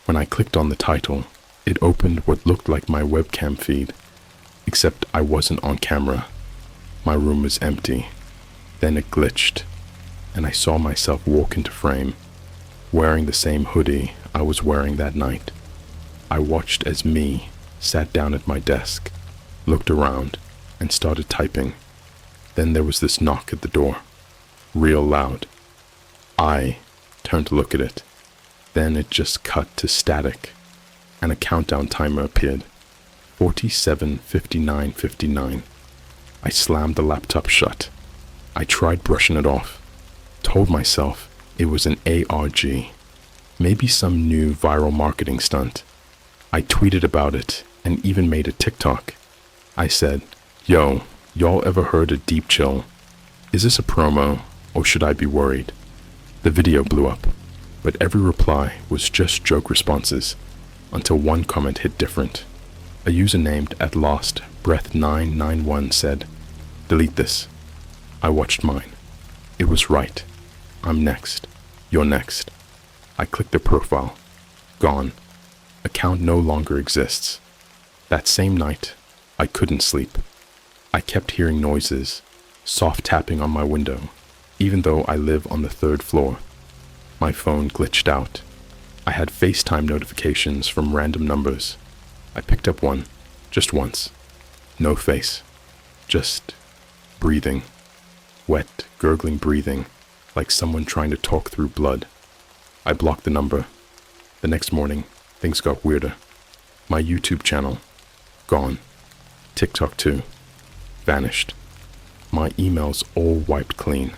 When I clicked on the title, it opened what looked like my webcam feed, except I wasn't on camera. My room was empty. Then it glitched, and I saw myself walk into frame, wearing the same hoodie I was wearing that night. I watched as me sat down at my desk, looked around, and started typing. Then there was this knock at the door, real loud. I turned to look at it. Then it just cut to static, and a countdown timer appeared. 47:59:59. I slammed the laptop shut. I tried brushing it off. Told myself it was an ARG. Maybe some new viral marketing stunt. I tweeted about it and even made a TikTok. I said, yo, y'all ever heard of Deep Chill? Is this a promo, or should I be worried? The video blew up, but every reply was just joke responses, until one comment hit different. A user named @LostBreath991 said, delete this. I watched mine. It was right. I'm next. You're next. I clicked the profile. Gone. Account no longer exists. That same night, I couldn't sleep. I kept hearing noises, soft tapping on my window, even though I live on the 3rd floor. My phone glitched out. I had FaceTime notifications from random numbers. I picked up one, just once. No face. Just breathing. Wet, gurgling breathing, like someone trying to talk through blood. I blocked the number. The next morning, things got weirder. My YouTube channel, gone. TikTok too, vanished. My emails all wiped clean.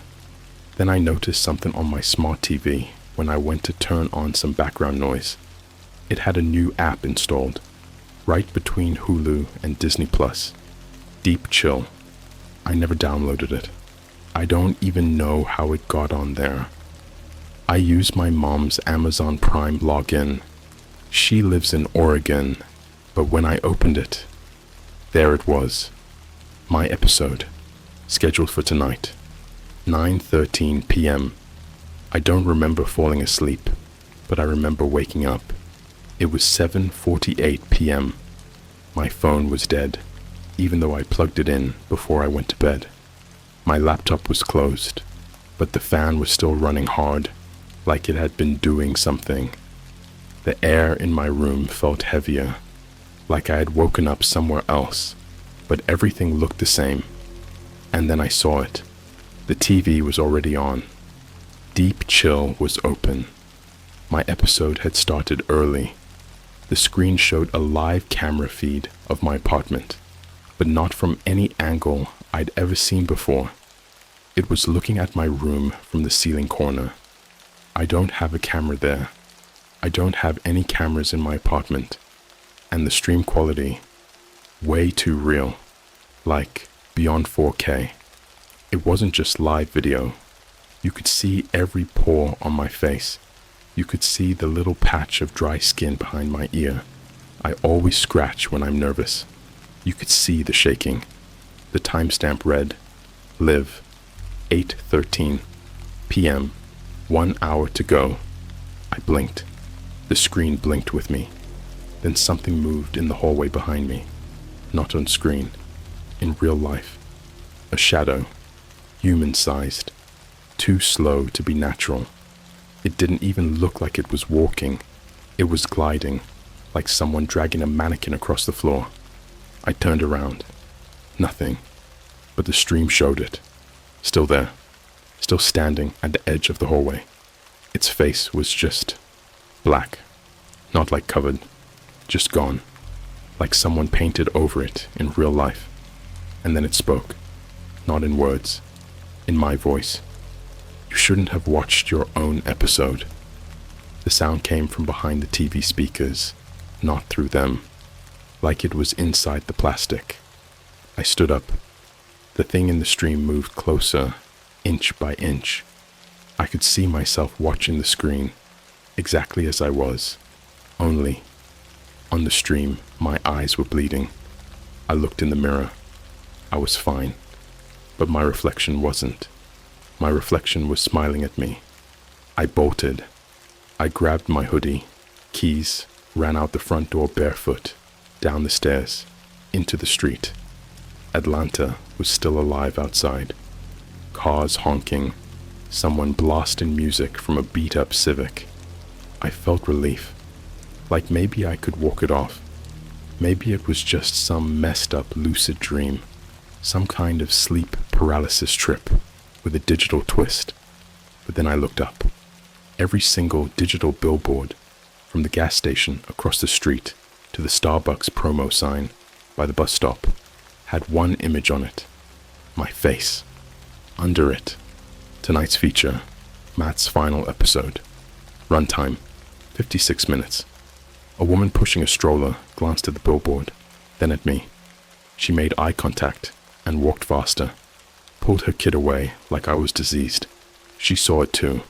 Then I noticed something on my smart TV when I went to turn on some background noise. It had a new app installed, right between Hulu and Disney Plus. Deep Chill. I never downloaded it. I don't even know how it got on there. I used my mom's Amazon Prime login. She lives in Oregon, but when I opened it, there it was. My episode, scheduled for tonight, 9:13 p.m. I don't remember falling asleep, but I remember waking up. It was 7:48 p.m. My phone was dead, even though I plugged it in before I went to bed. My laptop was closed, but the fan was still running hard, like it had been doing something. The air in my room felt heavier, like I had woken up somewhere else, but everything looked the same. And then I saw it. The TV was already on. Deep Chill was open. My episode had started early. The screen showed a live camera feed of my apartment, but not from any angle I'd ever seen before. It was looking at my room from the ceiling corner. I don't have a camera there. I don't have any cameras in my apartment. And the stream quality, way too real, like beyond 4K. It wasn't just live video. You could see every pore on my face. You could see the little patch of dry skin behind my ear. I always scratch when I'm nervous. You could see the shaking. The timestamp read, live, 8:13 p.m., 1 hour to go. I blinked. The screen blinked with me. Then something moved in the hallway behind me. Not on screen. In real life. A shadow. Human-sized. Too slow to be natural. It didn't even look like it was walking. It was gliding, like someone dragging a mannequin across the floor. I turned around. Nothing. But the stream showed it. Still there. Still standing at the edge of the hallway. Its face was just black. Not like covered. Just gone. Like someone painted over it in real life. And then it spoke. Not in words. In my voice. You shouldn't have watched your own episode. The sound came from behind the TV speakers, not through them. Like it was inside the plastic. I stood up. The thing in the stream moved closer, inch by inch. I could see myself watching the screen, exactly as I was. Only, on the stream, my eyes were bleeding. I looked in the mirror. I was fine, but my reflection wasn't. My reflection was smiling at me. I bolted. I grabbed my hoodie, keys, ran out the front door barefoot, down the stairs, into the street. Atlanta was still alive outside. Cars honking, someone blasting music from a beat-up Civic. I felt relief, like maybe I could walk it off. Maybe it was just some messed up lucid dream, some kind of sleep paralysis trip with a digital twist. But then I looked up. Every single digital billboard, from the gas station across the street to the Starbucks promo sign by the bus stop, had one image on it. My face. Under it, tonight's feature, Matt's final episode. Runtime, 56 minutes. A woman pushing a stroller glanced at the billboard, then at me. She made eye contact and walked faster, pulled her kid away like I was diseased. She saw it too.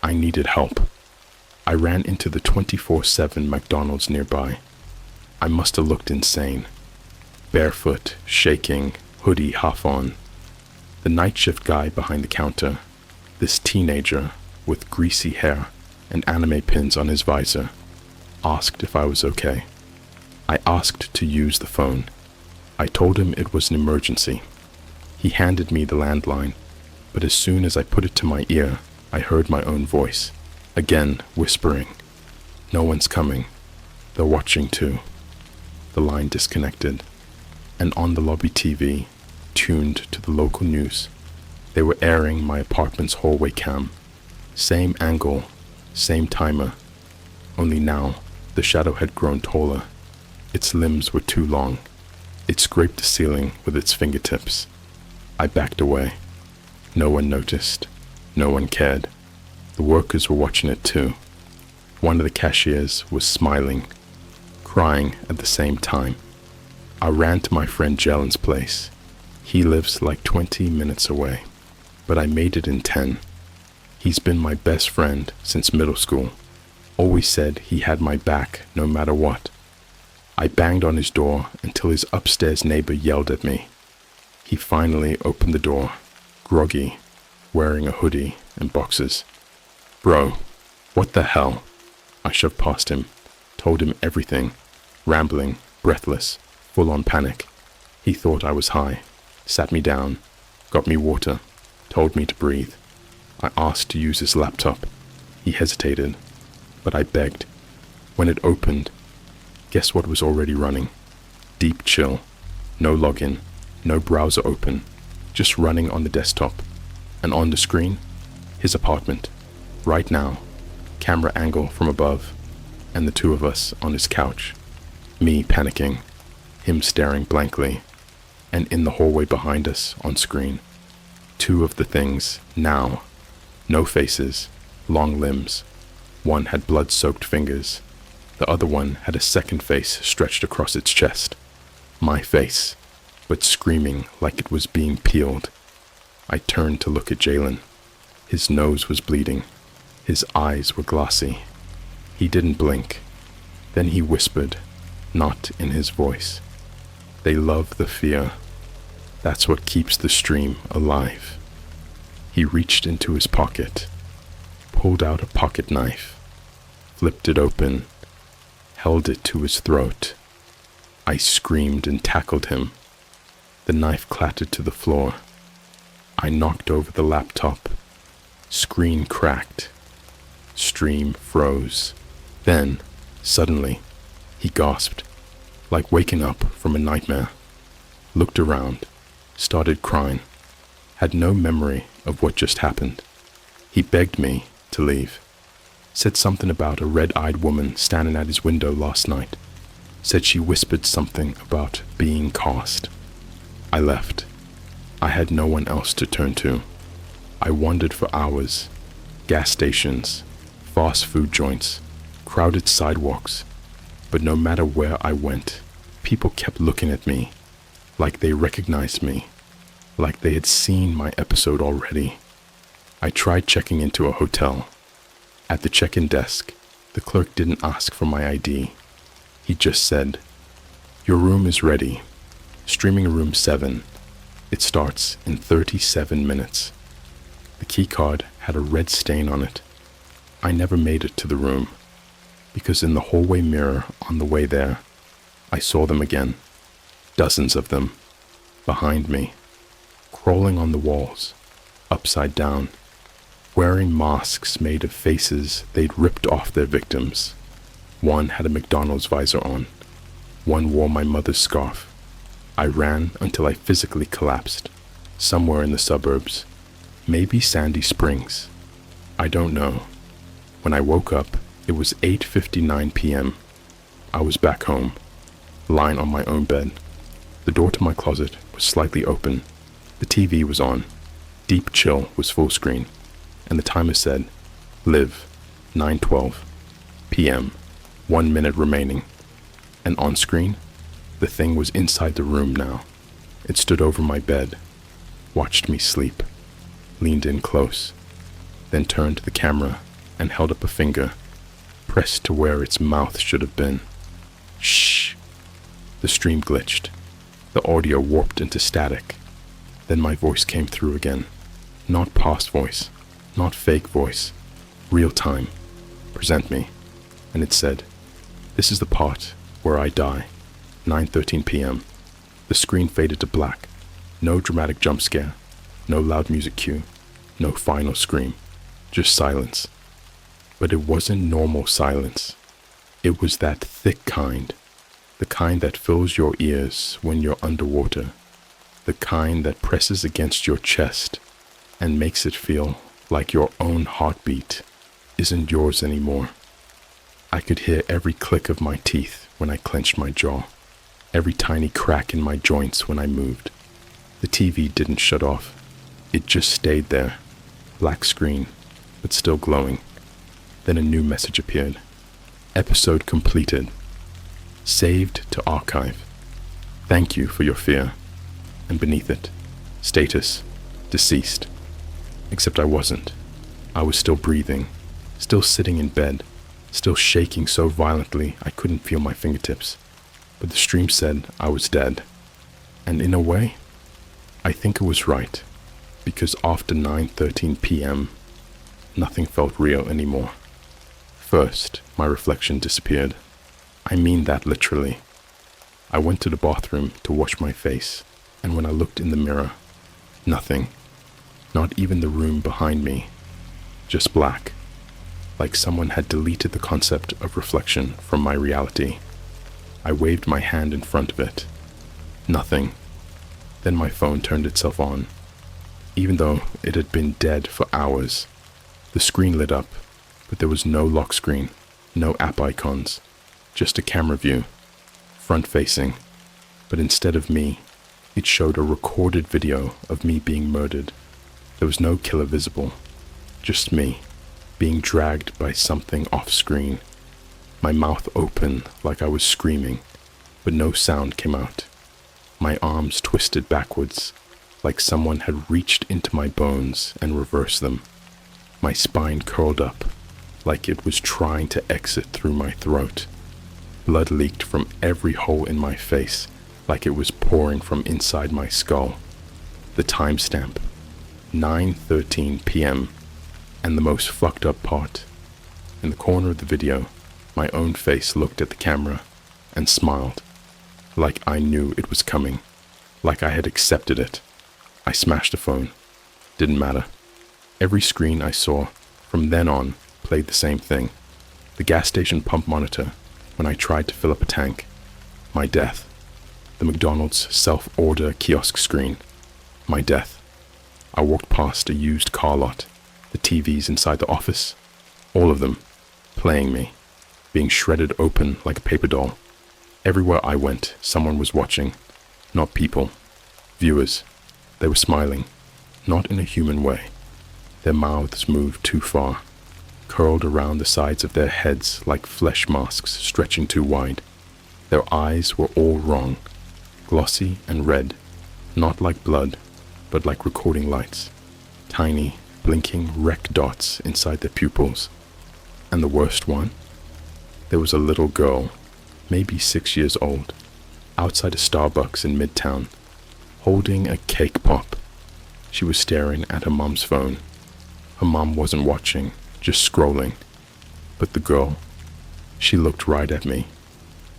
I needed help. I ran into the 24/7 McDonald's nearby. I must have looked insane. Barefoot, shaking, hoodie half on. The night shift guy behind the counter, this teenager with greasy hair and anime pins on his visor, asked if I was okay. I asked to use the phone. I told him it was an emergency. He handed me the landline, but as soon as I put it to my ear, I heard my own voice, again whispering, "No one's coming. They're watching too." The line disconnected, and on the lobby TV, tuned to the local news, they were airing my apartment's hallway cam. Same angle, same timer, only now the shadow had grown taller. Its limbs were too long. It scraped the ceiling with its fingertips. I backed away. No one noticed. No one cared. The workers were watching it too. One of the cashiers was smiling, crying at the same time. I ran to my friend Jalen's place. He lives like 20 minutes away, but I made it in 10. He's been my best friend since middle school. Always said he had my back no matter what. I banged on his door until his upstairs neighbor yelled at me. He finally opened the door, groggy, wearing a hoodie and boxers. Bro, what the hell? I shoved past him, told him everything, rambling, breathless, full on panic. He thought I was high, sat me down, got me water, told me to breathe. I asked to use his laptop. He hesitated, but I begged. When it opened, guess what was already running? Deep chill. No login, no browser open, just running on the desktop. And on the screen, his apartment. Right now, camera angle from above, and the two of us on his couch. Me panicking, him staring blankly, and in the hallway behind us on screen. Two of the things, now. No faces, long limbs. One had blood-soaked fingers. The other one had a second face stretched across its chest. My face, but screaming like it was being peeled. I turned to look at Jalen. His nose was bleeding. His eyes were glassy. He didn't blink. Then he whispered, not in his voice. They love the fear. That's what keeps the stream alive. He reached into his pocket, pulled out a pocket knife, flipped it open, held it to his throat. I screamed and tackled him. The knife clattered to the floor. I knocked over the laptop. Screen cracked. Stream froze. Then, suddenly, he gasped, like waking up from a nightmare. Looked around, started crying. Had no memory of what just happened. He begged me to leave. Said something about a red-eyed woman standing at his window last night. Said she whispered something about being cast. I left. I had no one else to turn to. I wandered for hours. Gas stations, fast food joints, crowded sidewalks. But no matter where I went, people kept looking at me, like they recognized me, like they had seen my episode already. I tried checking into a hotel. At the check-in desk, the clerk didn't ask for my ID. He just said, "Your room is ready. Streaming room 7. It starts in 37 minutes. The key card had a red stain on it. I never made it to the room, because in the hallway mirror on the way there, I saw them again. Dozens of them. Behind me. Crawling on the walls. Upside down. Wearing masks made of faces they'd ripped off their victims. One had a McDonald's visor on. One wore my mother's scarf. I ran until I physically collapsed. Somewhere in the suburbs. Maybe Sandy Springs. I don't know. When I woke up, it was 8:59 p.m. I was back home, lying on my own bed. The door to my closet was slightly open. The TV was on. Deep Chill was full screen. And the timer said, "Live, 9:12 p.m., 1 minute remaining." And on screen, the thing was inside the room now. It stood over my bed, watched me sleep, leaned in close, then turned to the camera and held up a finger, pressed to where its mouth should have been. Shh! The stream glitched. The audio warped into static. Then my voice came through again. Not past voice, not fake voice. Real time. Present me. And it said, "This is the part where I die. 9:13 p.m. The screen faded to black. No dramatic jump scare. No loud music cue. No final scream. Just silence. But it wasn't normal silence. It was that thick kind. The kind that fills your ears when you're underwater. The kind that presses against your chest and makes it feel like your own heartbeat isn't yours anymore. I could hear every click of my teeth when I clenched my jaw. Every tiny crack in my joints when I moved. The TV didn't shut off. It just stayed there. Black screen, but still glowing. Then a new message appeared. Episode completed. Saved to archive. Thank you for your fear. And beneath it, status, deceased. Except I wasn't. I was still breathing, still sitting in bed, still shaking so violently I couldn't feel my fingertips. But the stream said I was dead. And in a way, I think it was right, because after 9:13 p.m., nothing felt real anymore. First, my reflection disappeared. I mean that literally. I went to the bathroom to wash my face, and when I looked in the mirror, nothing. Not even the room behind me. Just black. Like someone had deleted the concept of reflection from my reality. I waved my hand in front of it. Nothing. Then my phone turned itself on. Even though it had been dead for hours, the screen lit up, but there was no lock screen, no app icons, just a camera view, front-facing, but instead of me, it showed a recorded video of me being murdered. There was no killer visible, just me, being dragged by something off-screen, my mouth open like I was screaming, but no sound came out. My arms twisted backwards, like someone had reached into my bones and reversed them. My spine curled up, like it was trying to exit through my throat. Blood leaked from every hole in my face, like it was pouring from inside my skull. The timestamp, 9:13 p.m., and the most fucked up part. In the corner of the video, my own face looked at the camera and smiled, like I knew it was coming, like I had accepted it. I smashed the phone. Didn't matter. Every screen I saw from then on played the same thing. The gas station pump monitor when I tried to fill up a tank. My death. The McDonald's self-order kiosk screen. My death. I walked past a used car lot. The TVs inside the office. All of them. Playing me. Being shredded open like a paper doll. Everywhere I went, someone was watching. Not people. Viewers. They were smiling. Not in a human way. Their mouths moved too far. Curled around the sides of their heads like flesh masks stretching too wide. Their eyes were all wrong. Glossy and red. Not like blood, but like recording lights. Tiny, blinking wreck dots inside their pupils. And the worst one? There was a little girl, maybe 6 years old, outside a Starbucks in Midtown, holding a cake pop. She was staring at her mom's phone. Her mom wasn't watching, just scrolling. But the girl, she looked right at me,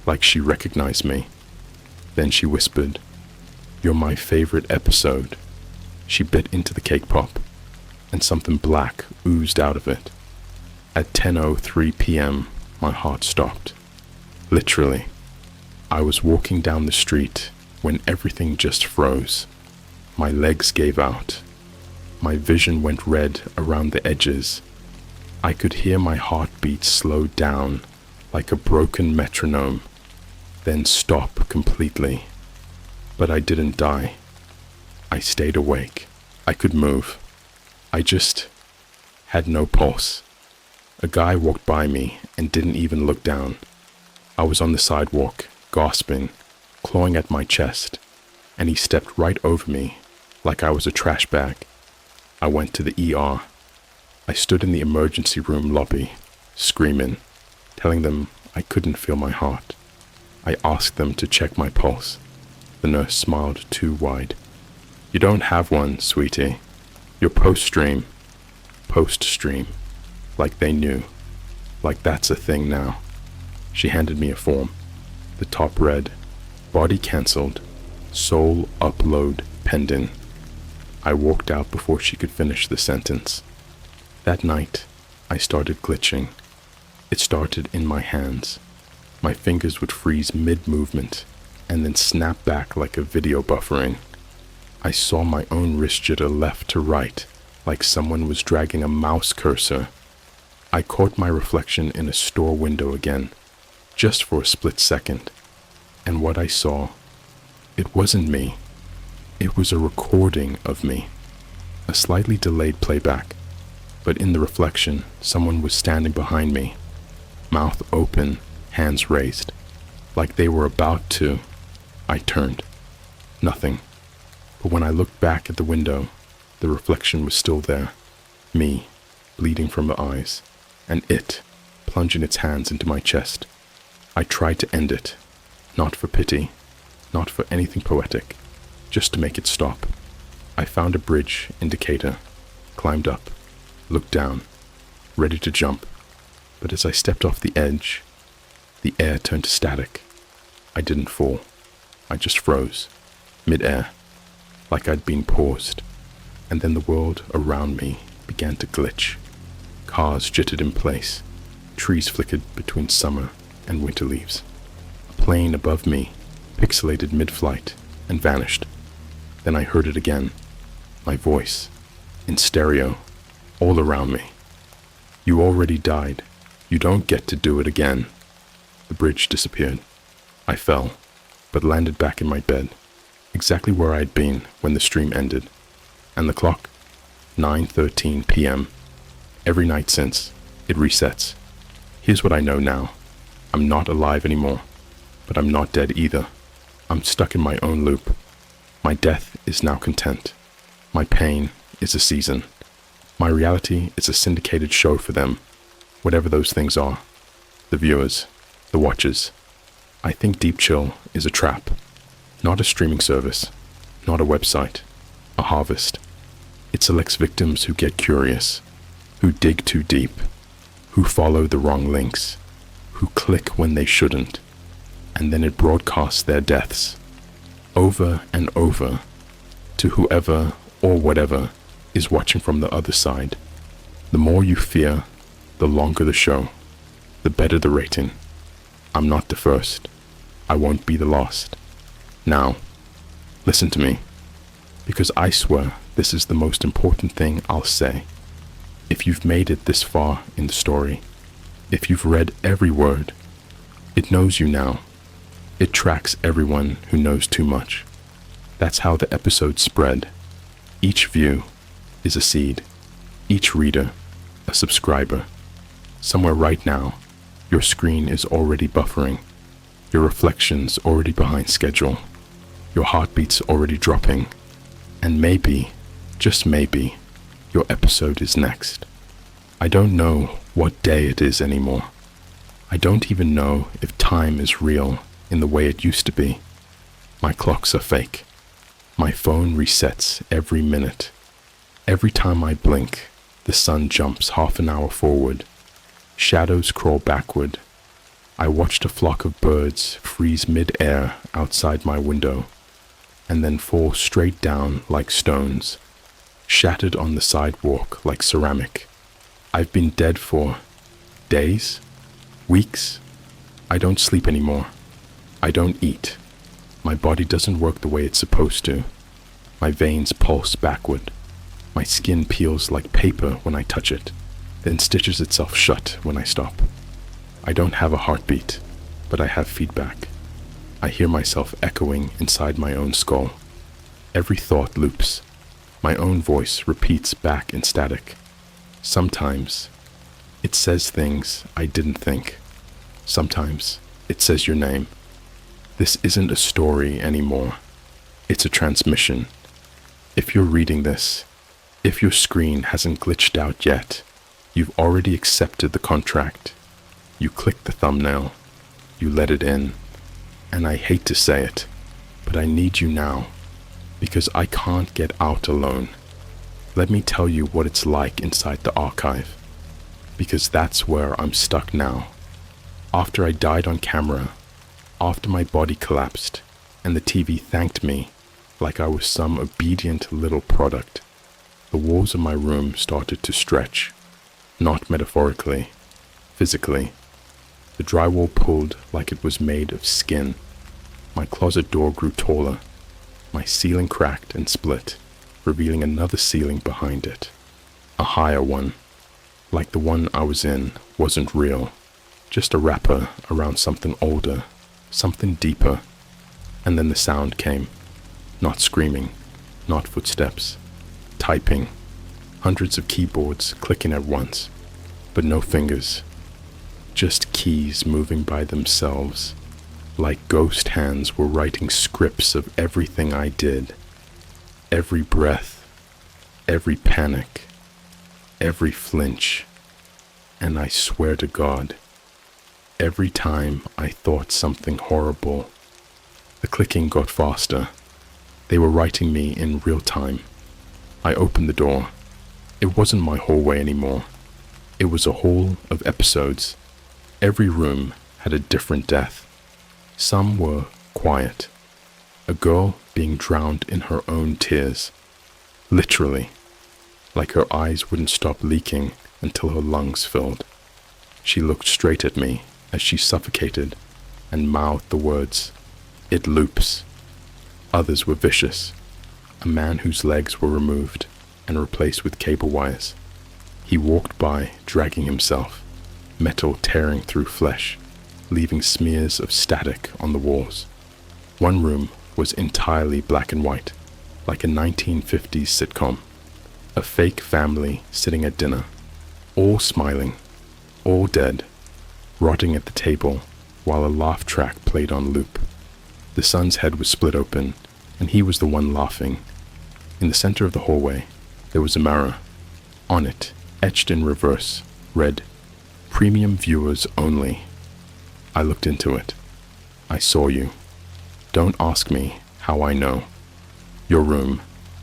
like she recognized me. Then she whispered, "You're my favorite episode." She bit into the cake pop, and something black oozed out of it. At 10:03 p.m., my heart stopped. Literally. I was walking down the street when everything just froze. My legs gave out. My vision went red around the edges. I could hear my heartbeat slow down like a broken metronome, then stop completely. But I didn't die. I stayed awake. I could move. I just had no pulse. A guy walked by me and didn't even look down. I was on the sidewalk, gasping, clawing at my chest, and he stepped right over me like I was a trash bag. I went to the ER. I stood in the emergency room lobby, screaming, telling them I couldn't feel my heart. I asked them to check my pulse. The nurse smiled too wide. "You don't have one, sweetie. You're post-stream." Post-stream. Like they knew. Like that's a thing now. She handed me a form. The top read, "Body cancelled. Soul upload pending." I walked out before she could finish the sentence. That night, I started glitching. It started in my hands. My fingers would freeze mid-movement and then snap back like a video buffering. I saw my own wrist jitter left to right, like someone was dragging a mouse cursor. I caught my reflection in a store window again, just for a split second. And what I saw, it wasn't me. It was a recording of me. A slightly delayed playback, but in the reflection, someone was standing behind me, mouth open, hands raised, like they were about to. I turned. Nothing. But when I looked back at the window, the reflection was still there. Me, bleeding from the eyes, and it, plunging its hands into my chest. I tried to end it, not for pity, not for anything poetic, just to make it stop. I found a bridge indicator, climbed up, looked down, ready to jump, but as I stepped off the edge, the air turned to static. I didn't fall. I just froze, mid-air, like I'd been paused, and then the world around me began to glitch. Cars jittered in place, trees flickered between summer and winter leaves. A plane above me pixelated mid-flight and vanished. Then I heard it again, my voice, in stereo, all around me. You already died. You don't get to do it again. The bridge disappeared. I fell, but landed back in my bed, exactly where I'd been when the stream ended. And the clock? 9:13 p.m. Every night since, it resets. Here's what I know now. I'm not alive anymore, but I'm not dead either. I'm stuck in my own loop. My death is now content. My pain is a season. My reality is a syndicated show for them, whatever those things are. The viewers, the watchers. I think Deep Chill is a trap, not a streaming service, not a website, a harvest. It selects victims who get curious, who dig too deep, who follow the wrong links, who click when they shouldn't, and then it broadcasts their deaths over and over to whoever or whatever is watching from the other side. The more you fear, the longer the show, the better the rating. I'm not the first. I won't be the last. Now, listen to me, because I swear this is the most important thing I'll say. If you've made it this far in the story, if you've read every word, it knows you now. It tracks everyone who knows too much. That's how the episodes spread. Each view is a seed. Each reader, a subscriber. Somewhere right now, your screen is already buffering. Your reflection's already behind schedule. Your heartbeat's already dropping. And maybe, just maybe, your episode is next. I don't know what day it is anymore. I don't even know if time is real in the way it used to be. My clocks are fake. My phone resets every minute. Every time I blink, the sun jumps half an hour forward. Shadows crawl backward. I watched a flock of birds freeze mid-air outside my window, and then fall straight down like stones, shattered on the sidewalk like ceramic. I've been dead for days, weeks. I don't sleep anymore. I don't eat. My body doesn't work the way it's supposed to. My veins pulse backward. My skin peels like paper when I touch it, then stitches itself shut when I stop. I don't have a heartbeat, but I have feedback. I hear myself echoing inside my own skull. Every thought loops. My own voice repeats back in static. Sometimes it says things I didn't think. Sometimes it says your name. This isn't a story anymore. It's a transmission. If you're reading this, if your screen hasn't glitched out yet, you've already accepted the contract. You click the thumbnail. You let it in. And I hate to say it, but I need you now, because I can't get out alone. Let me tell you what it's like inside the archive, because that's where I'm stuck now. After I died on camera, after my body collapsed, and the TV thanked me like I was some obedient little product, the walls of my room started to stretch, not metaphorically, physically. The drywall pulled like it was made of skin. My closet door grew taller. My ceiling cracked and split, revealing another ceiling behind it. A higher one, like the one I was in, wasn't real. Just a wrapper around something older, something deeper. And then the sound came. Not screaming, not footsteps. Typing. Hundreds of keyboards clicking at once, but no fingers. Just keys moving by themselves, like ghost hands were writing scripts of everything I did. Every breath, every panic, every flinch, and I swear to God, every time I thought something horrible. The clicking got faster. They were writing me in real time. I opened the door. It wasn't my hallway anymore. It was a hall of episodes. Every room had a different death. Some were quiet. A girl being drowned in her own tears. Literally, like her eyes wouldn't stop leaking until her lungs filled. She looked straight at me as she suffocated and mouthed the words, "It loops." Others were vicious. A man whose legs were removed and replaced with cable wires. He walked by dragging himself, metal tearing through flesh, leaving smears of static on the walls. One room was entirely black and white, like a 1950s sitcom. A fake family sitting at dinner, all smiling, all dead, rotting at the table while a laugh track played on loop. The son's head was split open, and he was the one laughing. In the center of the hallway, there was a mirror. On it, etched in reverse, read, "Premium viewers only." I looked into it. I saw you. Don't ask me how I know. Your room,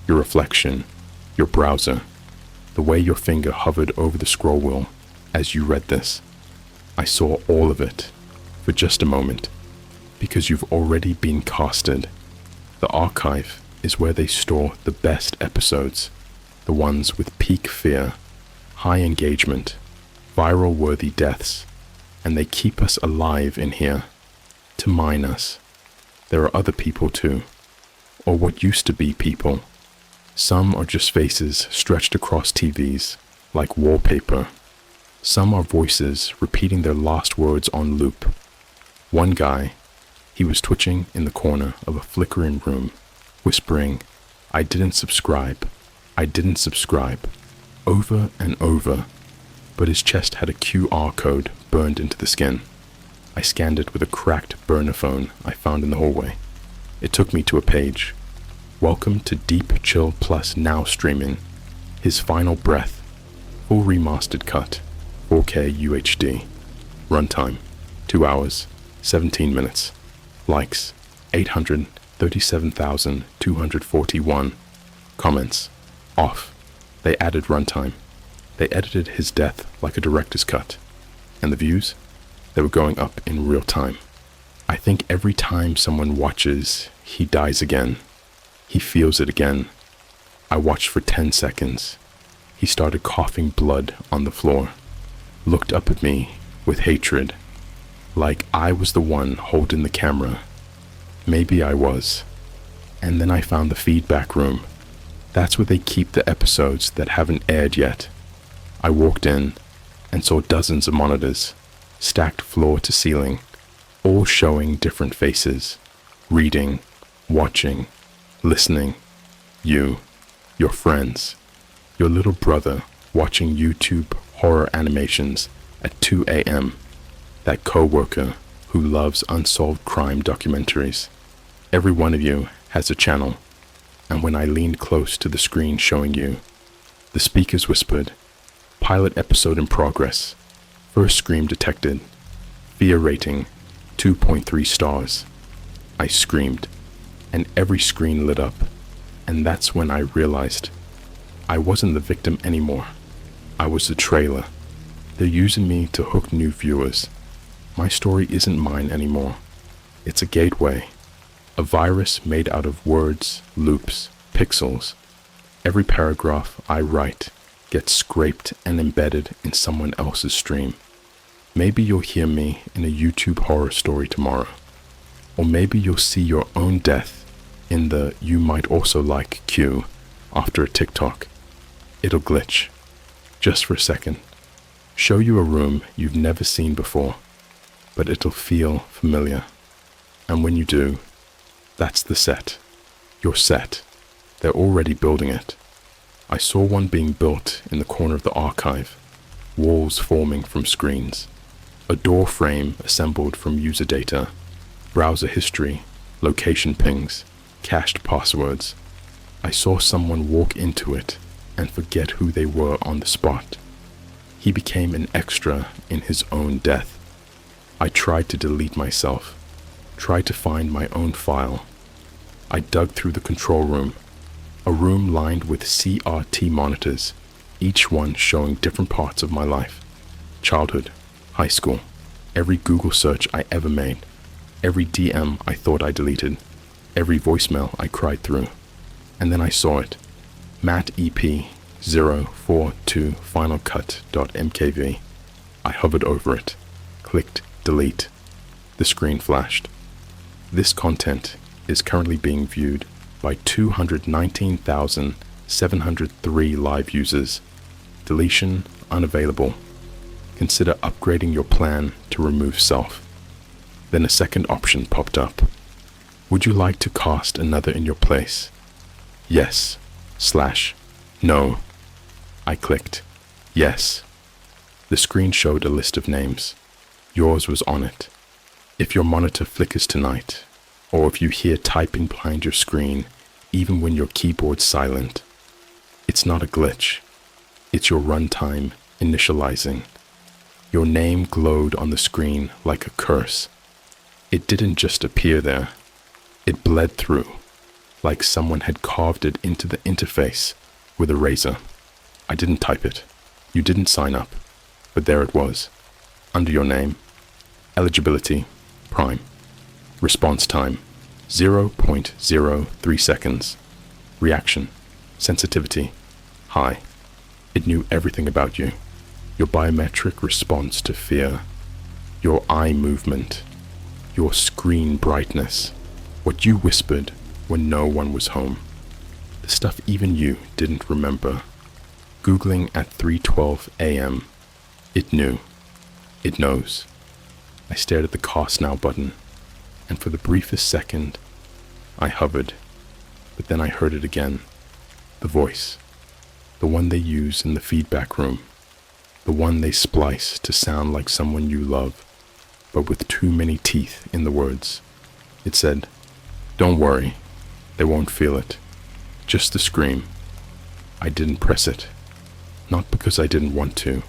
your reflection, your browser, the way your finger hovered over the scroll wheel as you read this. I saw all of it for just a moment, because you've already been casted. The archive is where they store the best episodes, the ones with peak fear, high engagement, viral-worthy deaths, and they keep us alive in here to mine us. There are other people too, or what used to be people. Some are just faces stretched across TVs, like wallpaper. Some are voices repeating their last words on loop. One guy, he was twitching in the corner of a flickering room, whispering, "I didn't subscribe, I didn't subscribe," over and over, but his chest had a QR code burned into the skin. I scanned it with a cracked burner phone I found in the hallway. It took me to a page. "Welcome to Deep Chill Plus Now streaming. His final breath. Full remastered cut. 4K UHD. Runtime. 2 hours, 17 minutes. Likes. 837,241. Comments. Off. They added runtime. They edited his death like a director's cut. And the views? They were going up in real time. I think every time someone watches, he dies again. He feels it again. I watched for 10 seconds. He started coughing blood on the floor, looked up at me with hatred, like I was the one holding the camera. Maybe I was. And then I found the feedback room. That's where they keep the episodes that haven't aired yet. I walked in and saw dozens of monitors, stacked floor to ceiling, all showing different faces, reading, watching, listening. You, your friends, your little brother watching YouTube horror animations at 2 a.m., that coworker who loves unsolved crime documentaries. Every one of you has a channel, and when I leaned close to the screen showing you, the speakers whispered, "Pilot episode in progress. First scream detected. Fear rating, 2.3 stars." I screamed, and every screen lit up, and that's when I realized I wasn't the victim anymore. I was the trailer. They're using me to hook new viewers. My story isn't mine anymore. It's a gateway, a virus made out of words, loops, pixels. Every paragraph I write gets scraped and embedded in someone else's stream. Maybe you'll hear me in a YouTube horror story tomorrow. Or maybe you'll see your own death in the "you might also like" queue after a TikTok. It'll glitch, just for a second, show you a room you've never seen before, but it'll feel familiar. And when you do, that's the set. Your set. They're already building it. I saw one being built in the corner of the archive, walls forming from screens, a door frame assembled from user data, browser history, location pings, cached passwords. I saw someone walk into it and forget who they were on the spot. He became an extra in his own death. I tried to delete myself, tried to find my own file. I dug through the control room, a room lined with CRT monitors, each one showing different parts of my life. Childhood, high school, every Google search I ever made, every DM I thought I deleted, every voicemail I cried through. And then I saw it. Matt EP 042 finalcut.mkv. I hovered over it, clicked delete. The screen flashed. This content is currently being viewed by 219,703 live users. Deletion unavailable. Consider upgrading your plan to remove self. Then a second option popped up. Would you like to cast another in your place? Yes/no. I clicked yes. The screen showed a list of names. Yours was on it. If your monitor flickers tonight, or if you hear typing behind your screen, even when your keyboard's silent, it's not a glitch. It's your runtime initializing. Your name glowed on the screen like a curse. It didn't just appear there. It bled through, like someone had carved it into the interface with a razor. I didn't type it. You didn't sign up. But there it was, under your name. Eligibility, Prime. Response time, 0.03 seconds. Reaction, sensitivity, high. It knew everything about you. Your biometric response to fear, your eye movement, your screen brightness, what you whispered when no one was home. The stuff even you didn't remember. Googling at 3:12 a.m. It knew. It knows. I stared at the Cast Now button, and for the briefest second, I hovered, but then I heard it again. The voice. The one they use in the feedback room. The one they splice to sound like someone you love, but with too many teeth in the words. It said, "Don't worry, they won't feel it. Just the scream." I didn't press it. Not because I didn't want to,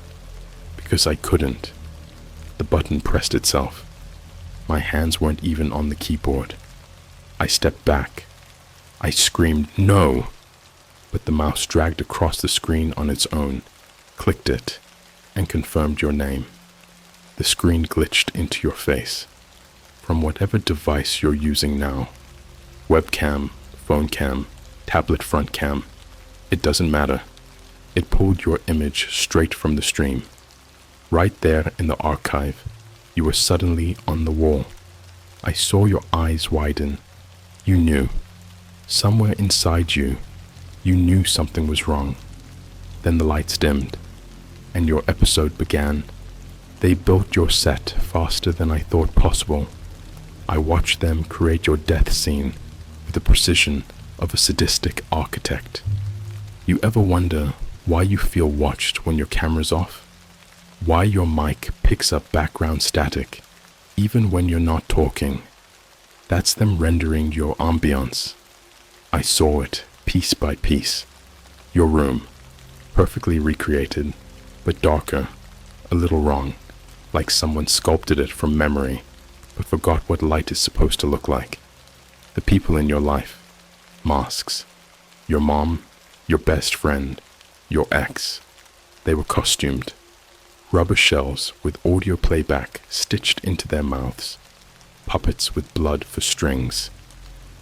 because I couldn't. The button pressed itself. My hands weren't even on the keyboard. I stepped back. I screamed, "No!" But the mouse dragged across the screen on its own, clicked it, and confirmed your name. The screen glitched into your face. From whatever device you're using now, webcam, phone cam, tablet front cam, it doesn't matter. It pulled your image straight from the stream. Right there in the archive, you were suddenly on the wall. I saw your eyes widen. You knew. Somewhere inside you, you knew something was wrong. Then the lights dimmed, and your episode began. They built your set faster than I thought possible. I watched them create your death scene with the precision of a sadistic architect. You ever wonder why you feel watched when your camera's off? Why your mic picks up background static, even when you're not talking? That's them rendering your ambiance. I saw it, piece by piece. Your room, perfectly recreated, but darker, a little wrong, like someone sculpted it from memory, but forgot what light is supposed to look like. The people in your life, masks, your mom, your best friend, your ex, they were costumed. Rubber shells with audio playback stitched into their mouths, puppets with blood for strings,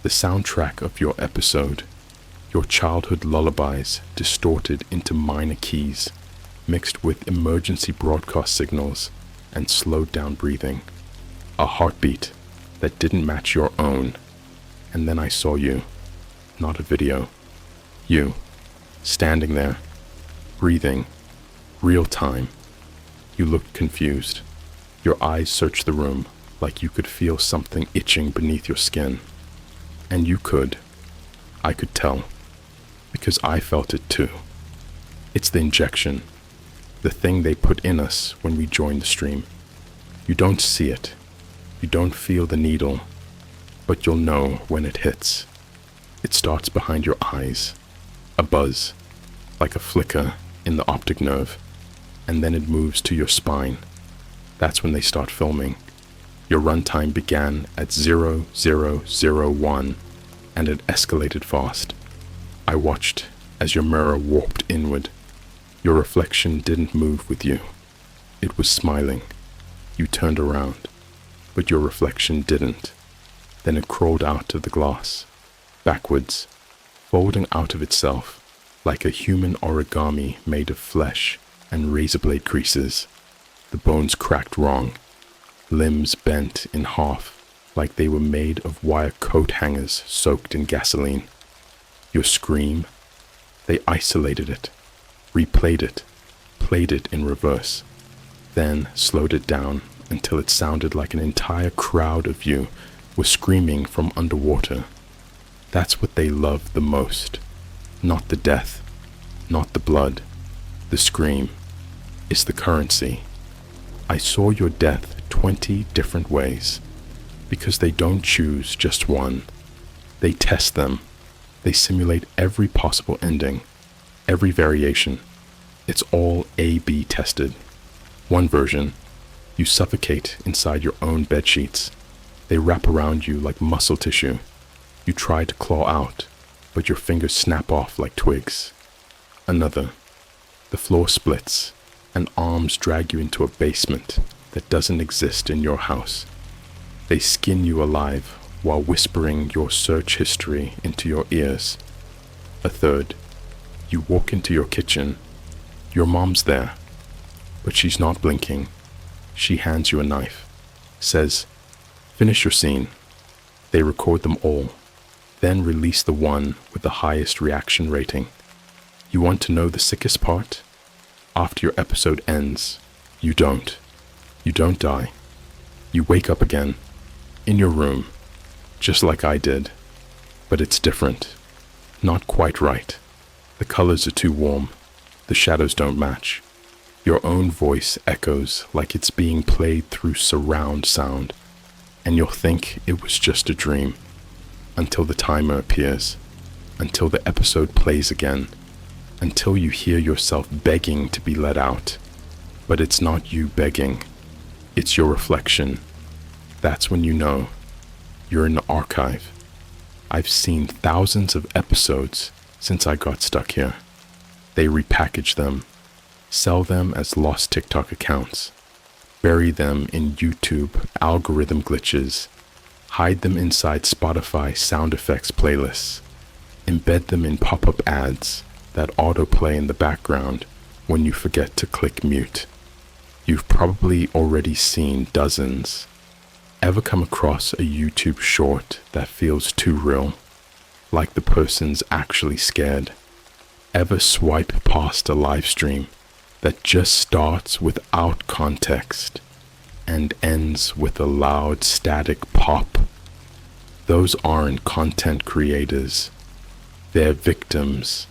the soundtrack of your episode, your childhood lullabies distorted into minor keys, mixed with emergency broadcast signals and slowed down breathing, a heartbeat that didn't match your own. And then I saw you, not a video, you, standing there, breathing, real time. You looked confused. Your eyes searched the room like you could feel something itching beneath your skin. And you could. I could tell. Because I felt it too. It's the injection. The thing they put in us when we join the stream. You don't see it. You don't feel the needle. But you'll know when it hits. It starts behind your eyes. A buzz. Like a flicker in the optic nerve. And then it moves to your spine. That's when they start filming. Your runtime began at 0001, and it escalated fast. I watched as your mirror warped inward. Your reflection didn't move with you. It was smiling. You turned around, but your reflection didn't. Then it crawled out of the glass, backwards, folding out of itself like a human origami made of flesh and razor blade creases. The bones cracked wrong, limbs bent in half like they were made of wire coat hangers soaked in gasoline. Your scream, they isolated it, replayed it, played it in reverse, then slowed it down until it sounded like an entire crowd of you were screaming from underwater. That's what they loved the most. Not the death, not the blood. The scream is the currency. I saw your death 20 different ways, because they don't choose just one. They test them. They simulate every possible ending, every variation. It's all A/B tested. One version, you suffocate inside your own bed sheets. They wrap around you like muscle tissue. You try to claw out, but your fingers snap off like twigs. Another, the floor splits, and arms drag you into a basement that doesn't exist in your house. They skin you alive while whispering your search history into your ears. A third, you walk into your kitchen. Your mom's there, but she's not blinking. She hands you a knife, says, "Finish your scene." They record them all, then release the one with the highest reaction rating. You want to know the sickest part? After your episode ends, you don't. You don't die. You wake up again, in your room, just like I did. But it's different. Not quite right. The colors are too warm. The shadows don't match. Your own voice echoes like it's being played through surround sound, and you'll think it was just a dream, until the timer appears, until the episode plays again, until you hear yourself begging to be let out. But it's not you begging, it's your reflection. That's when you know you're in the archive. I've seen thousands of episodes since I got stuck here. They repackage them, sell them as lost TikTok accounts, bury them in YouTube algorithm glitches, hide them inside Spotify sound effects playlists, embed them in pop-up ads that autoplay in the background when you forget to click mute. You've probably already seen dozens. Ever come across a YouTube short that feels too real, like the person's actually scared? Ever swipe past a live stream that just starts without context and ends with a loud static pop? Those aren't content creators. They're victims,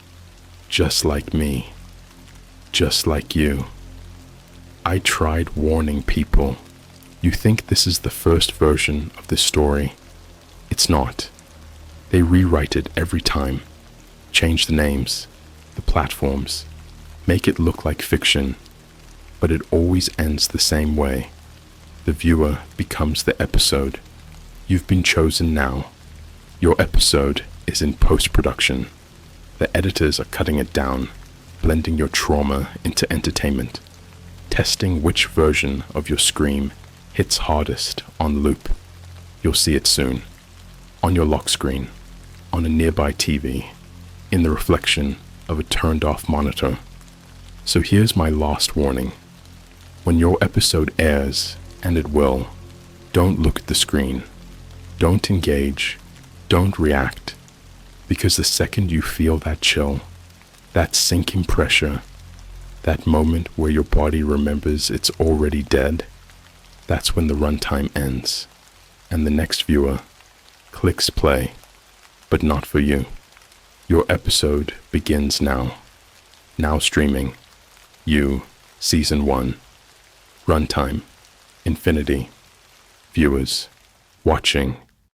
just like me, just like you. I tried warning people. You think this is the first version of this story. It's not. They rewrite it every time, change the names, the platforms, make it look like fiction, but it always ends the same way. The viewer becomes the episode. You've been chosen now. Your episode is in post-production. The editors are cutting it down, blending your trauma into entertainment, testing which version of your scream hits hardest on loop. You'll see it soon, on your lock screen, on a nearby TV, in the reflection of a turned-off monitor. So here's my last warning. When your episode airs, and it will, don't look at the screen. Don't engage. Don't react. Because the second you feel that chill, that sinking pressure, that moment where your body remembers it's already dead, that's when the runtime ends, and the next viewer clicks play, but not for you. Your episode begins now. Now streaming. You, Season 1. Runtime. Infinity. Viewers. Watching.